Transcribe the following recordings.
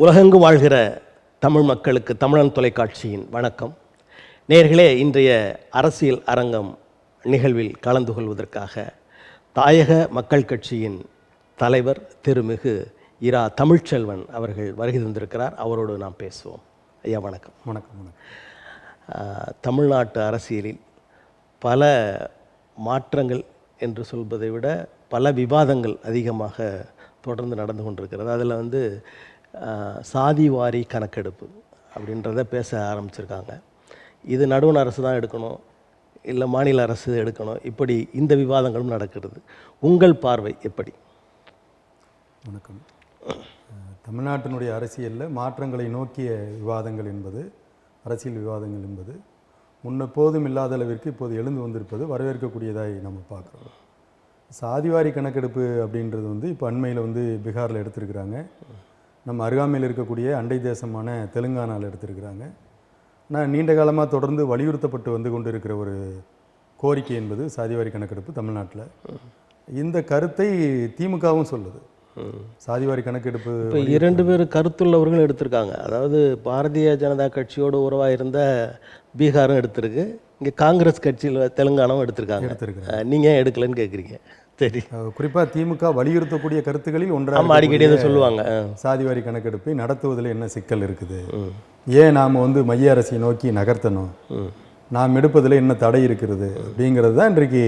உலகெங்கு வாழ்கிற தமிழ் மக்களுக்கு தமிழன் தொலைக்காட்சியின் வணக்கம். நேயர்களே, இன்றைய அரசியல் அரங்கம் நிகழ்வில் கலந்து கொள்வதற்காக தாயக மக்கள் கட்சியின் தலைவர் திருமிகு இரா தமிழ்ச்செல்வன் அவர்கள் வருகை தந்திருக்கிறார். அவரோடு நாம் பேசுவோம். ஐயா வணக்கம். வணக்கம். தமிழ்நாட்டு அரசியலில் பல மாற்றங்கள் என்று சொல்வதை விட பல விவாதங்கள் அதிகமாக தொடர்ந்து நடந்து கொண்டிருக்கிறது. அதில் சாதிவாரி கணக்கெடுப்பு அப்படின்றத பேச ஆரம்பிச்சிருக்காங்க. இது நடுவண் அரசு தான் எடுக்கணும், இல்லை மாநில அரசு எடுக்கணும், இப்படி இந்த விவாதங்களும் நடக்கிறது. உங்கள் பார்வை எப்படி? வணக்கம். தமிழ்நாட்டினுடைய அரசியலில் மாற்றங்களை நோக்கிய விவாதங்கள் என்பது, அரசியல் விவாதங்கள் என்பது முன்னெப்போதும் இல்லாத அளவிற்கு இப்போது எழுந்து வந்திருப்பது வரவேற்கக்கூடியதாய் நம்ம பார்க்குறோம். சாதிவாரி கணக்கெடுப்பு அப்படின்றது இப்போ அண்மையில் பீகாரில் எடுத்திருக்கிறாங்க. நம்ம அருகாமையில் இருக்கக்கூடிய அண்டை தேசமான தெலுங்கானாவில் எடுத்திருக்கிறாங்க. ஆனால் நீண்ட காலமாக தொடர்ந்து வலியுறுத்தப்பட்டு வந்து கொண்டு இருக்கிற ஒரு கோரிக்கை என்பது சாதிவாரி கணக்கெடுப்பு தமிழ்நாட்டில். இந்த கருத்தை திமுகவும் சொல்லுது. சாதிவாரி கணக்கெடுப்பு இப்போ இரண்டு பேர் கருத்துள்ளவர்கள் எடுத்திருக்காங்க. அதாவது பாரதிய ஜனதா கட்சியோடு உறவாக இருந்த பீகாரும் எடுத்திருக்கு, இங்கே காங்கிரஸ் கட்சியில் தெலுங்கானாவும் எடுத்திருக்காங்க. நீங்கள் எடுக்கலன்னு கேட்குறீங்க. சரி, குறிப்பாக திமுக வலியுறுத்தக்கூடிய கருத்துக்களில் ஒன்றாக அடிக்கடி சொல்லுவாங்க, சாதிவாரி கணக்கெடுப்பை நடத்துவதில் என்ன சிக்கல் இருக்குது, ஏன் நாம் மைய அரசை நோக்கி நகர்த்தணும், நாம் எடுப்பதில் என்ன தடை இருக்கிறது அப்படிங்கிறது தான் இன்றைக்கு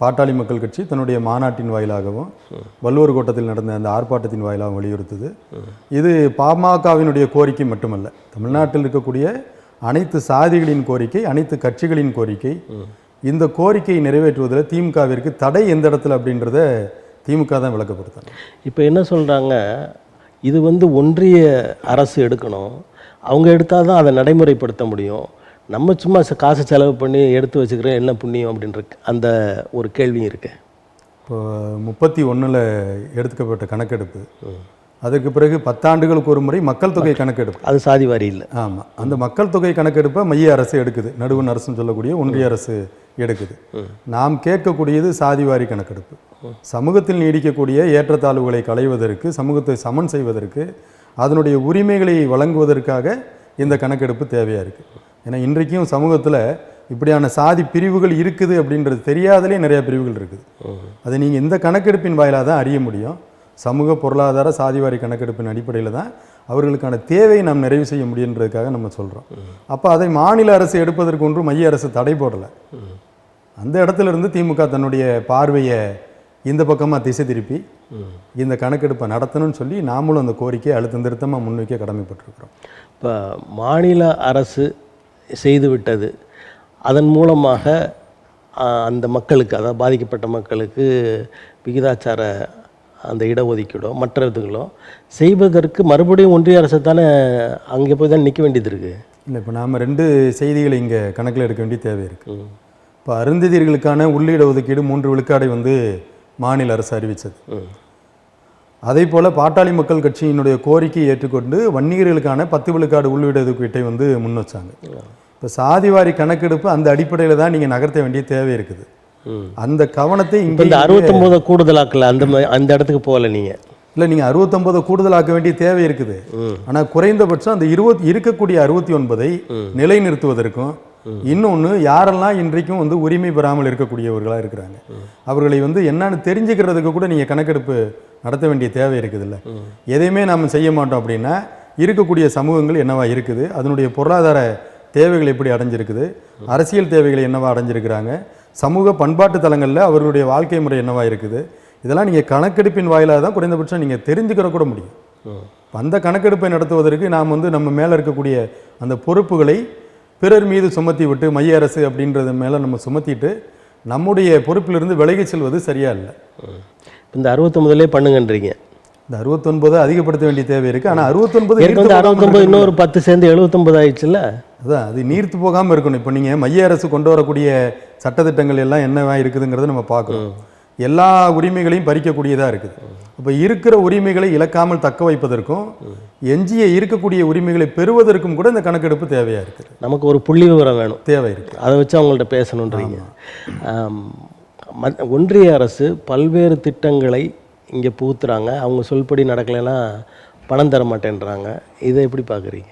பாட்டாளி மக்கள் கட்சி தன்னுடைய மாநாட்டின் வாயிலாகவும் வள்ளுவர் கோட்டத்தில் நடந்த அந்த ஆர்ப்பாட்டத்தின் வாயிலாகவும் வலியுறுத்துது. இது பாமகவினுடைய கோரிக்கை மட்டுமல்ல, தமிழ்நாட்டில் இருக்கக்கூடிய அனைத்து சாதிகளின் கோரிக்கை, அனைத்து கட்சிகளின் கோரிக்கை. இந்த கோரிக்கையை நிறைவேற்றுவதில் திமுகவிற்கு தடை எந்த இடத்துல அப்படின்றத திமுக தான் விளக்கப்படுத்தணும். இப்போ என்ன சொல்கிறாங்க, இது ஒன்றிய அரசு எடுக்கணும், அவங்க எடுத்தால் தான் அதை நடைமுறைப்படுத்த முடியும், நம்ம சும்மா காசு செலவு பண்ணி எடுத்து வச்சுக்கிறோம், என்ன புண்ணியம் அப்படின்ற அந்த ஒரு கேள்வியும் இருக்கு. இப்போ 31 எடுத்துக்கப்பட்ட கணக்கெடுப்பு, அதற்கு பிறகு 10 ஆண்டுகளுக்கு ஒரு முறை மக்கள் தொகை கணக்கெடுப்பு. அது சாதிவாரி இல்லை. ஆமாம், அந்த மக்கள் தொகை கணக்கெடுப்பை மைய அரசு எடுக்குது, நடுவண் அரசுன்னு சொல்லக்கூடிய ஒன்றிய அரசு எடுக்குது. நாம் கேட்கக்கூடியது சாதிவாரி கணக்கெடுப்பு. சமூகத்தில் நீடிக்கக்கூடிய ஏற்றத்தாழ்வுகளை களைவதற்கு, சமூகத்தை சமன் செய்வதற்கு, அதனுடைய உரிமைகளை வழங்குவதற்காக இந்த கணக்கெடுப்பு தேவையாக இருக்குது. ஏன்னா இன்றைக்கும் சமூகத்தில் இப்படியான சாதி பிரிவுகள் இருக்குது அப்படின்றது தெரியாதலே நிறையா பிரிவுகள் இருக்குது. அதை நீங்கள் இந்த கணக்கெடுப்பின் வாயிலாக தான் அறிய முடியும். சமூக பொருளாதார சாதிவாரி கணக்கெடுப்பின் அடிப்படையில் தான் அவர்களுக்கான தேவையை நாம் நிறைவு செய்ய முடியுன்றதுக்காக நம்ம சொல்கிறோம். அப்போ அதை மாநில அரசு எடுப்பதற்கு ஒன்றும் மைய அரசு தடை போடலை. அந்த இடத்துல இருந்து திமுக தன்னுடைய பார்வையை இந்த பக்கமாக திசை திருப்பி இந்த கணக்கெடுப்பை நடத்தணும்னு சொல்லி நாமளும் அந்த கோரிக்கையை அழுத்தம் திருத்தமாக முன்வைக்க கடமைப்பட்டிருக்கிறோம். இப்போ மாநில அரசு செய்துவிட்டது, அதன் மூலமாக அந்த மக்களுக்கு, அதாவது பாதிக்கப்பட்ட மக்களுக்கு விகிதாச்சார அந்த இடஒதுக்கீடோ மற்ற இதுகளோ செய்வதற்கு மறுபடியும் ஒன்றிய அரசு தானே அங்கே போய் தான் நிற்க வேண்டியது இருக்குது. இல்லை, இப்போ நாம் 2 செய்திகளை இங்கே கணக்கில் எடுக்க வேண்டிய தேவை இருக்குது. இப்போ அருந்ததியர்களுக்கான உள்ளிட ஒதுக்கீடு 3 விழுக்காடை மாநில அரசு அறிவித்தது. அதே போல் பாட்டாளி மக்கள் கட்சியினுடைய கோரிக்கையை ஏற்றுக்கொண்டு வன்னியர்களுக்கான 10 விழுக்காடு உள்ளிட ஒதுக்கீட்டை முன் வச்சாங்க. இப்போ சாதிவாரி கணக்கெடுப்பு அந்த அடிப்படையில் தான் நீங்கள் நகர்த்த வேண்டிய தேவை இருக்குது. அந்த கவனத்தை இங்கே 69 கூடுதலாக்கல, அந்த இடத்துக்கு போகல நீங்கள். இல்லை, நீங்கள் 69 கூடுதலாக்க வேண்டிய தேவை இருக்குது. ஆனால் குறைந்தபட்சம் அந்த இருக்கக்கூடிய 69ஐ நிலைநிறுத்துவதற்கும், இன்னொன்று யாரெல்லாம் இன்றைக்கும் உரிமை பெறாமல் இருக்கக்கூடியவர்களாக இருக்கிறாங்க அவர்களை என்னன்னு தெரிஞ்சுக்கிறதுக்கு கூட நீங்கள் கணக்கெடுப்பு நடத்த வேண்டிய தேவை இருக்குதுல்ல. எதையுமே நாம் செய்ய மாட்டோம் அப்படின்னா இருக்கக்கூடிய சமூகங்கள் என்னவா இருக்குது, அதனுடைய பொருளாதார தேவைகள் எப்படி அடைஞ்சிருக்குது, அரசியல் தேவைகளை என்னவா அடைஞ்சிருக்கிறாங்க, சமூக பண்பாட்டு தலங்களில் அவர்களுடைய வாழ்க்கை முறை என்னவா இருக்குது, இதெல்லாம் நீங்கள் கணக்கெடுப்பின் வாயிலாக தான் குறைந்தபட்சம் நீங்கள் தெரிஞ்சுக்கிற கூட முடியும். அந்த கணக்கெடுப்பை நடத்துவதற்கு நாம் நம்ம மேலே இருக்கக்கூடிய அந்த பொறுப்புகளை பிறர் மீது சுமத்தி விட்டு, மைய அரசு அப்படின்றது மேலே நம்ம சுமத்திட்டு நம்முடைய பொறுப்பிலிருந்து விலகி செல்வது சரியா இல்லை. இந்த 69 பண்ணுங்கன்றீங்க. இந்த 69 அதிகப்படுத்த வேண்டிய தேவை இருக்குது. ஆனால் 69 இன்னொரு 10 சேர்ந்து 79 ஆயிடுச்சுல்ல. அதான், அது நீர்த்து போகாமல் இருக்கணும். இப்போ நீங்கள் மைய அரசு கொண்டு வரக்கூடிய சட்டத்திட்டங்கள் எல்லாம் என்னவா இருக்குதுங்கிறத நம்ம பார்க்குறோம். எல்லா உரிமைகளையும் பறிக்கக்கூடியதாக இருக்குது. இப்போ இருக்கிற உரிமைகளை இழக்காமல் தக்க வைப்பதற்கும், எஞ்சிய இருக்கக்கூடிய உரிமைகளை பெறுவதற்கும் கூட இந்த கணக்கெடுப்பு தேவையாக இருக்குது. நமக்கு ஒரு புள்ளி விவரம் வேணும், தேவை இருக்குது. அதை வச்சு அவங்கள்ட்ட பேசணுன்றீங்க. ஒன்றிய அரசு பல்வேறு திட்டங்களை இங்கே புகுத்துறாங்க. அவங்க சொல்படி நடக்கலைன்னா பணம் தர மாட்டேன்றாங்க. இதை எப்படி பார்க்குறீங்க?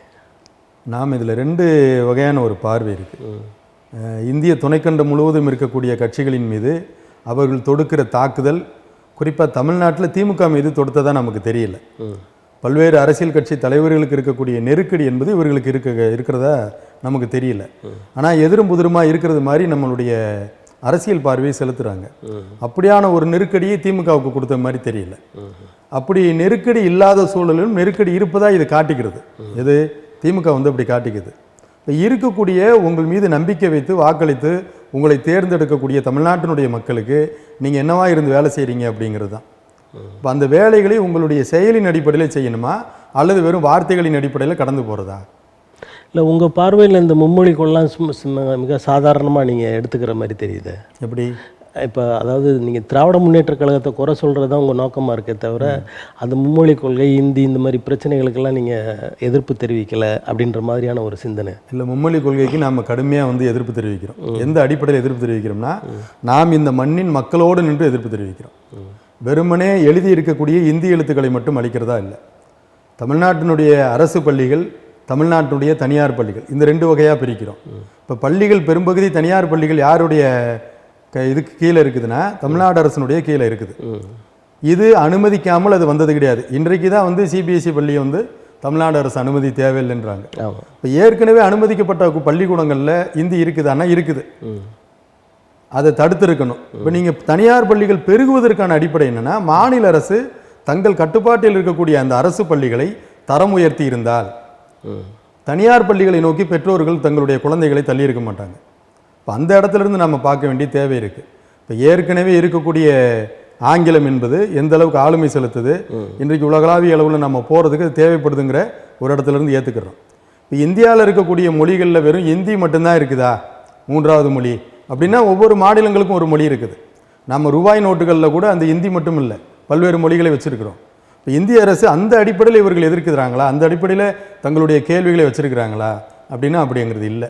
நாம் இதில் 2 வகையான ஒரு பார்வை இருக்குது. இந்திய துணைக்கண்டம் முழுவதும் இருக்கக்கூடிய கட்சிகளின் மீது அவர்கள் தொடுக்கிற தாக்குதல், குறிப்பாக தமிழ்நாட்டில் திமுக மீது தொடுத்ததாக நமக்கு தெரியல. பல்வேறு அரசியல் கட்சி தலைவர்களுக்கு இருக்கக்கூடிய நெருக்கடி என்பது இவர்களுக்கு இருக்கிறதா நமக்கு தெரியல. ஆனால் எதிரும் புதிருமாக இருக்கிறது மாதிரி நம்மளுடைய அரசியல் பார்வையை செலுத்துகிறாங்க. அப்படியான ஒரு நெருக்கடியை திமுகவுக்கு கொடுத்த மாதிரி தெரியல. அப்படி நெருக்கடி இல்லாத சூழலிலும் நெருக்கடி இருப்பதாக இது காட்டிக்கிறது. எது திமுக அப்படி காட்டிக்குது. இப்போ இருக்கக்கூடிய உங்கள் மீது நம்பிக்கை வைத்து வாக்களித்து உங்களை தேர்ந்தெடுக்கக்கூடிய தமிழ்நாட்டினுடைய மக்களுக்கு நீங்கள் என்னவா இருந்து வேலை செய்கிறீங்க அப்படிங்கிறது தான். இப்போ அந்த வேலைகளை உங்களுடைய செயலின் அடிப்படையில் செய்யணுமா அல்லது வெறும் வார்த்தைகளின் அடிப்படையில் கடந்து போகிறதா? இல்லை, உங்கள் பார்வையில் இந்த மும்மொழி கொள்ளலாம் மிக சாதாரணமாக நீங்கள் எடுத்துக்கிற மாதிரி தெரியுது. எப்படி? இப்போ அதாவது நீங்கள் திராவிட முன்னேற்ற கழகத்தை குறை சொல்கிறது தான் உங்கள் நோக்கமாக இருக்கே தவிர, அந்த மும்மொழி கொள்கை, இந்தி, இந்த மாதிரி பிரச்சனைகளுக்கெல்லாம் நீங்கள் எதிர்ப்பு தெரிவிக்கலை அப்படின்ற மாதிரியான ஒரு சிந்தனை இல்லை. மும்மொழி கொள்கைக்கு நாம் கடுமையாக எதிர்ப்பு தெரிவிக்கிறோம். எந்த அடிப்படையில் எதிர்ப்பு தெரிவிக்கிறோம்னா, நாம் இந்த மண்ணின் மக்களோடு நின்று எதிர்ப்பு தெரிவிக்கிறோம். வெறுமனே எழுதி இருக்கக்கூடிய இந்தி எழுத்துக்களை மட்டும் அளிக்கிறதா இல்லை. தமிழ்நாட்டினுடைய அரசு பள்ளிகள், தமிழ்நாட்டினுடைய தனியார் பள்ளிகள், இந்த 2 வகையாக பிரிக்கிறோம். இப்போ பள்ளிகள் பெரும்பகுதி தனியார் பள்ளிகள் யாருடைய இதுக்கு கீழே இருக்குதுன்னா தமிழ்நாடு அரசினுடைய கீழே இருக்குது. இது அனுமதிக்காமல் அது வந்தது கிடையாது. இன்றைக்கு தான் சிபிஎஸ்சி பள்ளியை தமிழ்நாடு அரசு அனுமதி தேவையில்லைன்றாங்க. இப்போ ஏற்கனவே அனுமதிக்கப்பட்ட பள்ளிக்கூடங்களில் இந்தி இருக்குதானா? இருக்குது. அதை தடுத்திருக்கணும். இப்போ நீங்கள் தனியார் பள்ளிகள் பெருகுவதற்கான அடிப்படை என்னென்னா, மாநில அரசு தங்கள் கட்டுப்பாட்டில் இருக்கக்கூடிய அந்த அரசு பள்ளிகளை தரம் உயர்த்தி இருந்தால் தனியார் பள்ளிகளை நோக்கி பெற்றோர்கள் தங்களுடைய குழந்தைகளை தள்ளி இருக்க மாட்டாங்க. இப்போ அந்த இடத்துலேருந்து நம்ம பார்க்க வேண்டிய தேவை இருக்குது. இப்போ ஏற்கனவே இருக்கக்கூடிய ஆங்கிலம் என்பது எந்த அளவுக்கு ஆளுமை செலுத்துது, இன்றைக்கு உலகளாவிய அளவில் நம்ம போகிறதுக்கு தேவைப்படுதுங்கிற ஒரு இடத்துலேருந்து ஏற்றுக்கிறோம். இப்போ இந்தியாவில் இருக்கக்கூடிய மொழிகளில் வெறும் இந்தி மட்டும்தான் இருக்குதா 3வது மொழி அப்படின்னா? ஒவ்வொரு மாநிலங்களுக்கும் ஒரு மொழி இருக்குது. நம்ம ரூபாய் நோட்டுகளில் கூட அந்த இந்தி மட்டும் இல்லை, பல்வேறு மொழிகளை வச்சுருக்கிறோம். இப்போ இந்திய அரசு அந்த அடிப்படையில் இவர்கள் எதிர்க்கிறாங்களா? அந்த அடிப்படையில் தங்களுடைய கேள்விகளை வச்சுருக்கிறாங்களா அப்படின்னா அப்படிங்கிறது இல்லை.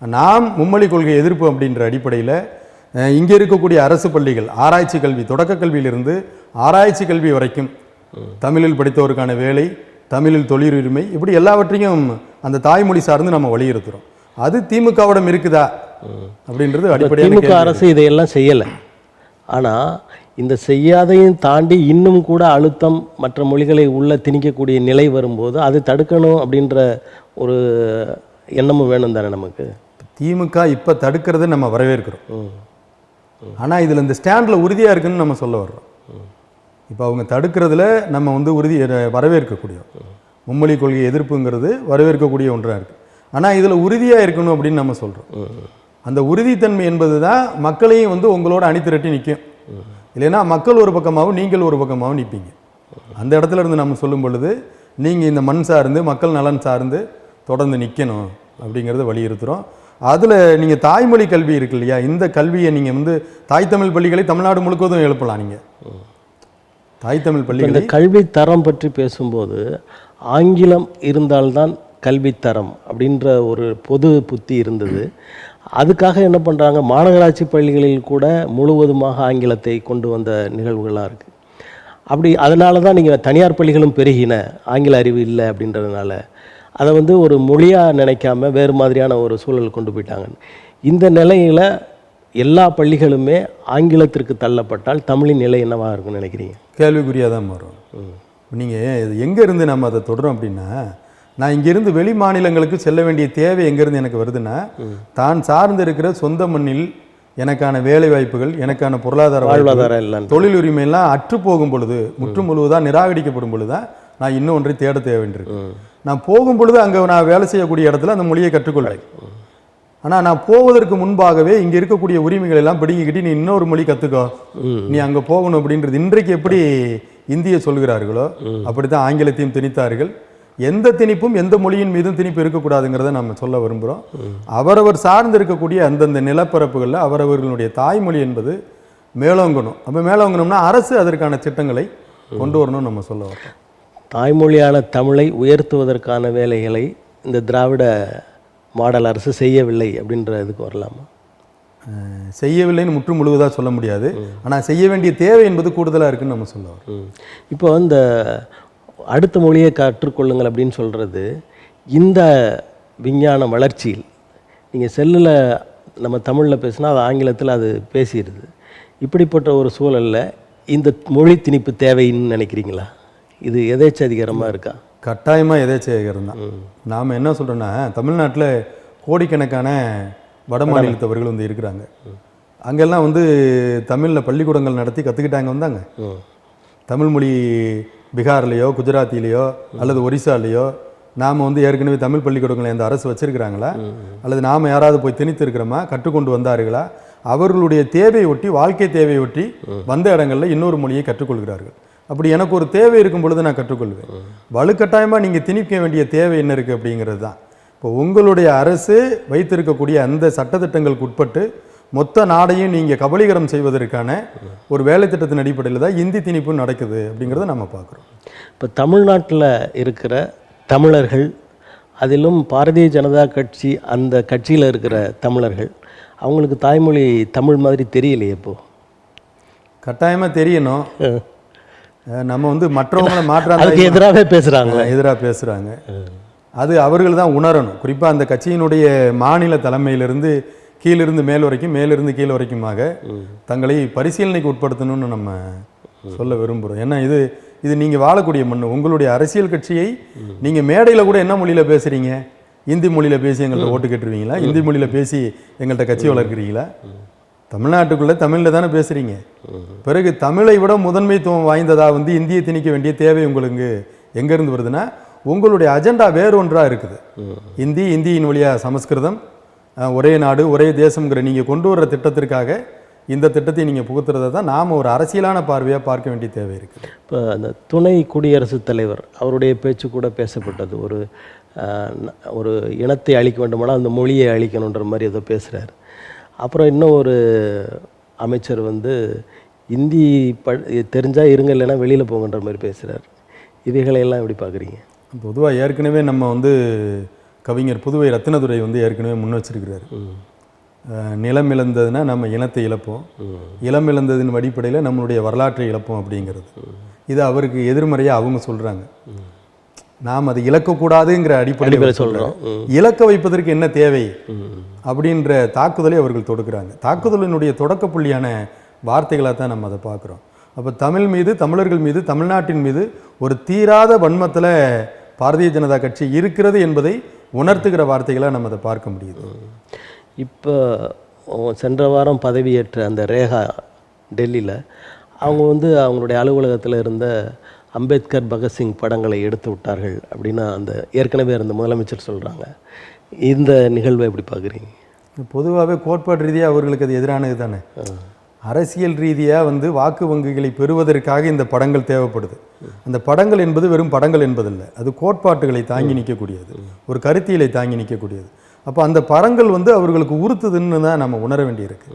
நாம் மும்மொழி கொள்கை எதிர்ப்பு அப்படின்ற அடிப்படையில் இங்கே இருக்கக்கூடிய அரசு பள்ளிகள், ஆராய்ச்சி கல்வி, தொடக்க கல்வியிலிருந்து ஆராய்ச்சி கல்வி வரைக்கும் தமிழில் படித்தவருக்கான வேலை, தமிழில் தொழிலுரிமை, இப்படி எல்லாவற்றையும் அந்த தாய்மொழி சார்ந்து நம்ம வலியுறுத்துகிறோம். அது திமுகவிடம் இருக்குதா அப்படின்றது அடிப்படையாக. திமுக அரசு இதையெல்லாம் செய்யலை. ஆனால் இந்த செய்யாதையும் தாண்டி இன்னும் கூட அழுத்தம் மற்ற மொழிகளை உள்ள திணிக்கக்கூடிய நிலை வரும்போது அதை தடுக்கணும் அப்படின்ற ஒரு எண்ணமும் வேணும் தானே நமக்கு. திமுக இப்போ தடுக்கிறத நம்ம வரவேற்கிறோம். ஆனால் இதில் இந்த ஸ்டாண்டில் உறுதியாக இருக்குன்னு நம்ம சொல்ல வர்றோம். இப்போ அவங்க தடுக்கிறதுல நம்ம உறுதி வரவேற்கக்கூடிய மும்மொழி கொள்கை எதிர்ப்புங்கிறது வரவேற்கக்கூடிய ஒன்றாக இருக்குது. ஆனால் இதில் உறுதியாக இருக்கணும் அப்படின்னு நம்ம சொல்கிறோம். அந்த உறுதித்தன்மை என்பது தான் மக்களையும் உங்களோட அணிதிரட்டி நிற்கும். இல்லைன்னா மக்கள் ஒரு பக்கமாகவும் நீங்கள் ஒரு பக்கமாகவும் நிற்பீங்க. அந்த இடத்துல இருந்து நம்ம சொல்லும் பொழுது நீங்கள் இந்த மண் சார்ந்து மக்கள் நலன் சார்ந்து தொடர்ந்து நிற்கணும் அப்படிங்கிறத வலியுறுத்துகிறோம். அதில் நீங்கள் தாய்மொழி கல்வி இருக்கு இல்லையா, இந்த கல்வியை நீங்கள் தாய் தமிழ் பள்ளிகளை தமிழ்நாடு முழுவதும் எழுப்பலாம். நீங்கள் தாய் தமிழ் பள்ளிகள். இந்த கல்வி தரம் பற்றி பேசும்போது ஆங்கிலம் இருந்தால்தான் கல்வித்தரம் அப்படின்ற ஒரு பொது புத்தி இருந்தது. அதுக்காக என்ன பண்ணுறாங்க, மாநகராட்சி பள்ளிகளில் கூட முழுவதுமாக ஆங்கிலத்தை கொண்டு வந்த நிகழ்வுகளாக இருக்குது. அப்படி அதனால தான் நீங்கள் தனியார் பள்ளிகளும் பெருகின, ஆங்கில அறிவு இல்லை அப்படின்றதுனால அதை ஒரு மொழியாக நினைக்காம வேறு மாதிரியான ஒரு சூழல் கொண்டு போயிட்டாங்க. இந்த நிலையில் எல்லா பள்ளிகளுமே ஆங்கிலத்திற்கு தள்ளப்பட்டால் தமிழின் நிலை என்னவாக இருக்குன்னு நினைக்கிறீங்க? கேள்விக்குறியாக தான் மாறும். நீங்கள் எங்கே இருந்து நம்ம அதை தொடரும் அப்படின்னா, நான் இங்கேருந்து வெளி மாநிலங்களுக்கு செல்ல வேண்டிய தேவை எங்கேருந்து எனக்கு வருதுன்னா, தான் சார்ந்து இருக்கிற சொந்த மண்ணில் எனக்கான வேலை வாய்ப்புகள், எனக்கான பொருளாதார தொழில் உரிமையெல்லாம் அற்று போகும் பொழுது, முற்று முழுவதாக நிராகரிக்கப்படும் பொழுது தான் நான் இன்னும் ஒன்றை தேட தேவைன்றிருக்கு. நான் போகும் பொழுது அங்கே நான் வேலை செய்யக்கூடிய இடத்துல அந்த மொழியை கற்றுக்கொள்வேன். ஆனால் நான் போவதற்கு முன்பாகவே இங்கே இருக்கக்கூடிய உரிமைகள் எல்லாம் பிடிங்கிக்கிட்டு நீ இன்னொரு மொழி கற்றுக்கோ, நீ அங்கே போகணும் அப்படின்றது இன்றைக்கு எப்படி இந்தியை சொல்கிறார்களோ அப்படி தான் ஆங்கிலத்தையும் திணித்தார்கள். எந்த திணிப்பும் எந்த மொழியின் மீதும் திணிப்பு இருக்கக்கூடாதுங்கிறத நம்ம சொல்ல விரும்புகிறோம். அவரவர் சார்ந்து இருக்கக்கூடிய அந்தந்த நிலப்பரப்புகளில் அவரவர்களுடைய தாய்மொழி என்பது மேலோங்கணும். அப்போ மேலோங்கணும்னா அரசு அதற்கான திட்டங்களை கொண்டு வரணும்னு நம்ம சொல்ல வரோம். தாய்மொழியான தமிழை உயர்த்துவதற்கான வேலைகளை இந்த திராவிட மாடல் அரசு செய்யவில்லை அப்படின்ற இதுக்கு வரலாமா? செய்யவில்லைன்னு முற்று முழுவதாக சொல்ல முடியாது. ஆனால் செய்ய வேண்டிய தேவை என்பது கூடுதலாக இருக்குன்னு நம்ம சொல்ல வரோம். இப்போ இந்த அடுத்த மொழியை கற்றுக்கொள்ளுங்கள் அப்படின்னு சொல்கிறது, இந்த விஞ்ஞான வளர்ச்சியில் நீங்கள் செல்லில் நம்ம தமிழில் பேசினா அது ஆங்கிலத்தில் அது பேசிடுது. இப்படிப்பட்ட ஒரு சூழலில் இந்த மொழி திணிப்பு தேவைன்னு நினைக்கிறீங்களா? இது எதேச்சதிகாரமாக இருக்கா? கட்டாயமாக எதேச்சதிகாரம் தான். நாம் என்ன சொல்கிறோன்னா, தமிழ்நாட்டில் கோடிக்கணக்கான வட மாநிலத்தவர்கள் வந்து இருக்கிறாங்க. அங்கெல்லாம் வந்து தமிழில் பள்ளிக்கூடங்கள் நடத்தி கற்றுக்கிட்டாங்க வந்தாங்க. தமிழ் மொழி பீகார்லேயோ குஜராத்திலேயோ அல்லது ஒரிசாலேயோ நாம் வந்து ஏற்கனவே தமிழ் பள்ளிக்கூடங்களை அந்த அரசு வச்சிருக்கிறாங்களா, அல்லது நாம் யாராவது போய் திணித்து இருக்கிறோமா, கற்றுக்கொண்டு வந்தார்களா? அவர்களுடைய தேவையை ஒட்டி, வாழ்க்கை தேவையை ஒட்டி வந்த இடங்களில் இன்னொரு மொழியை கற்றுக்கொள்கிறார்கள். அப்படி எனக்கு ஒரு தேவை இருக்கும் பொழுது நான் கற்றுக்கொள்வேன். வலுக்கட்டாயமாக நீங்கள் திணிக்க வேண்டிய தேவை என்ன இருக்குது அப்படிங்கிறது தான். இப்போ உங்களுடைய அரசு வைத்திருக்கக்கூடிய அந்த சட்டத்திட்டங்களுக்கு உட்பட்டு மொத்த நாடையும் நீங்கள் கபலீகரம் செய்வதற்கான ஒரு வேலை திட்டத்தின் அடிப்படையில் தான் இந்தி திணிப்பு நடக்குது அப்படிங்கிறத நம்ம பார்க்குறோம். இப்போ தமிழ்நாட்டில் இருக்கிற தமிழர்கள், அதிலும் பாரதிய ஜனதா கட்சி அந்த கட்சியில் இருக்கிற தமிழர்கள், அவங்களுக்கு தாய்மொழி தமிழ் மாதிரி தெரியலையே. இப்போது கட்டாயமாக தெரியணும். நம்ம வந்து மற்றவங்களை அதுக்கு எதிராகவே பேசுகிறாங்க, எதிராக பேசுகிறாங்க. அது அவர்கள் தான் உணரணும். குறிப்பாக அந்த கட்சியினுடைய மாநில தலைமையிலிருந்து கீழிருந்து மேல் வரைக்கும், மேலிருந்து கீழ் வரைக்குமாக தங்களை பரிசீலனைக்கு உட்படுத்தணும்னு நம்ம சொல்ல விரும்புகிறோம். ஏன்னா இது நீங்கள் வாழக்கூடிய மண். உங்களுடைய அரசியல் கட்சியை நீங்கள் மேடையில் கூட என்ன மொழியில் பேசுகிறீங்க? இந்தி மொழியில் பேசி எங்கள்கிட்ட ஓட்டு கேட்டுருவீங்களா? இந்தி மொழியில் பேசி எங்கள்கிட்ட கட்சி வளர்க்குறீங்களா? தமிழ்நாட்டுக்குள்ளே தமிழில் தானே பேசுகிறீங்க. பிறகு தமிழை விட முதன்மைத்துவம் வாய்ந்ததாக வந்து இந்தியை திணிக்க வேண்டிய தேவை உங்களுக்கு எங்கேருந்து வருதுன்னா, உங்களுடைய அஜெண்டா வேறொன்றாக இருக்குது. இந்தியின் வழியாக சமஸ்கிருதம், ஒரே நாடு ஒரே தேசம்ங்கிற நீங்கள் கொண்டு வர்ற திட்டத்திற்காக இந்த திட்டத்தை நீங்கள் புகுத்துறதை தான் நாம் ஒரு அரசியலான பார்வையாக பார்க்க வேண்டிய தேவை இருக்குது. இப்போ அந்த துணை குடியரசுத் தலைவர் அவருடைய பேச்சு கூட பேசப்பட்டது. ஒரு இனத்தை அழிக்க வேண்டுமானால் அந்த மொழியை அழிக்கணுன்ற மாதிரி ஏதோ பேசுகிறார். அப்புறம் இன்னும் ஒரு அமைச்சர் வந்து இந்தி தெரிஞ்சால் இருங்க, இல்லைன்னா வெளியில் போங்கன்ற மாதிரி பேசுகிறார். இவைகளையெல்லாம் எப்படி பார்க்குறீங்க? பொதுவாக ஏற்கனவே நம்ம வந்து கவிஞர் புதுவை ரத்தினதுரை வந்து ஏற்கனவே முன் வச்சிருக்கிறார். நிலம் இழந்ததுன்னா நம்ம இனத்தை இழப்போம், இளம் இழந்ததின் அடிப்படையில் நம்மளுடைய வரலாற்றை இழப்போம் அப்படிங்கிறது. இது அவருக்கு எதிர்மறையாக அவங்க சொல்கிறாங்க. நாம் அதை இழக்கக்கூடாதுங்கிற அடிப்படையில் சொல்கிறோம். இலக்க வைப்பதற்கு என்ன தேவை அப்படின்ற தாக்குதலை அவர்கள் தொடுக்கிறாங்க. தாக்குதலினுடைய தொடக்க புள்ளியான வார்த்தைகளாக தான் நம்ம அதை பார்க்குறோம். அப்போ தமிழ் மீது, தமிழர்கள் மீது, தமிழ்நாட்டின் மீது ஒரு தீராத வன்மத்தில் பாரதிய ஜனதா கட்சி இருக்கிறது என்பதை உணர்த்துகிற வார்த்தைகளாக நம்ம அதை பார்க்க முடியுது. இப்போ சென்ற வாரம் பதவியேற்ற அந்த ரேகா டெல்லியில் அவங்க வந்து அவங்களுடைய அலுவலகத்தில் இருந்த அம்பேத்கர், பகத்சிங் படங்களை எடுத்து விட்டார்கள் அப்படின்னு அந்த ஏற்கனவே இருந்த முதலமைச்சர் சொல்கிறாங்க. இந்த நிகழ்வை எப்படி பார்க்குறீங்க? பொதுவாகவே கோட்பாடு ரீதியாக அவர்களுக்கு அது எதிரானது தானே. அரசியல் ரீதியாக வந்து வாக்கு வங்கிகளை பெறுவதற்காக இந்த படங்கள் தேவைப்படுது. அந்த படங்கள் என்பது வெறும் படங்கள் என்பதில்லை, அது கோட்பாட்டுகளை தாங்கி நிற்கக்கூடியது, ஒரு கருத்தியலை தாங்கி நிற்கக்கூடியது. அப்போ அந்த படங்கள் வந்து அவர்களுக்கு உறுத்துதுன்னு தான் நம்ம உணர வேண்டியிருக்கு.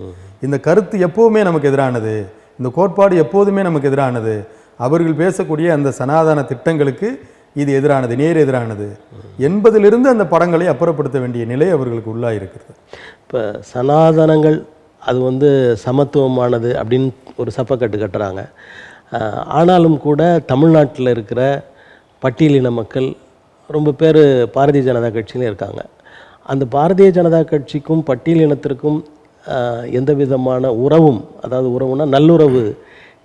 இந்த கருத்து எப்போவுமே நமக்கு எதிரானது, இந்த கோட்பாடு எப்போதுமே நமக்கு எதிரானது, அவர்கள் பேசக்கூடிய அந்த சனாதன திட்டங்களுக்கு இது எதிரானது, நேர் எதிரானது என்பதிலிருந்து அந்த படங்களை அப்புறப்படுத்த வேண்டிய நிலை அவர்களுக்கு உள்ளாக இருக்கிறது. இப்போ சனாதனங்கள் அது வந்து சமத்துவமானது அப்படின்னு ஒரு சப்பக்கட்டு கட்டுறாங்க. ஆனாலும் கூட தமிழ்நாட்டில் இருக்கிற பட்டியலின மக்கள் ரொம்ப பேர் பாரதிய ஜனதா கட்சியிலும் இருக்காங்க. அந்த பாரதிய ஜனதா கட்சிக்கும் பட்டியலினத்திற்கும் எந்த விதமான உறவும், அதாவது உறவுனா நல்லுறவு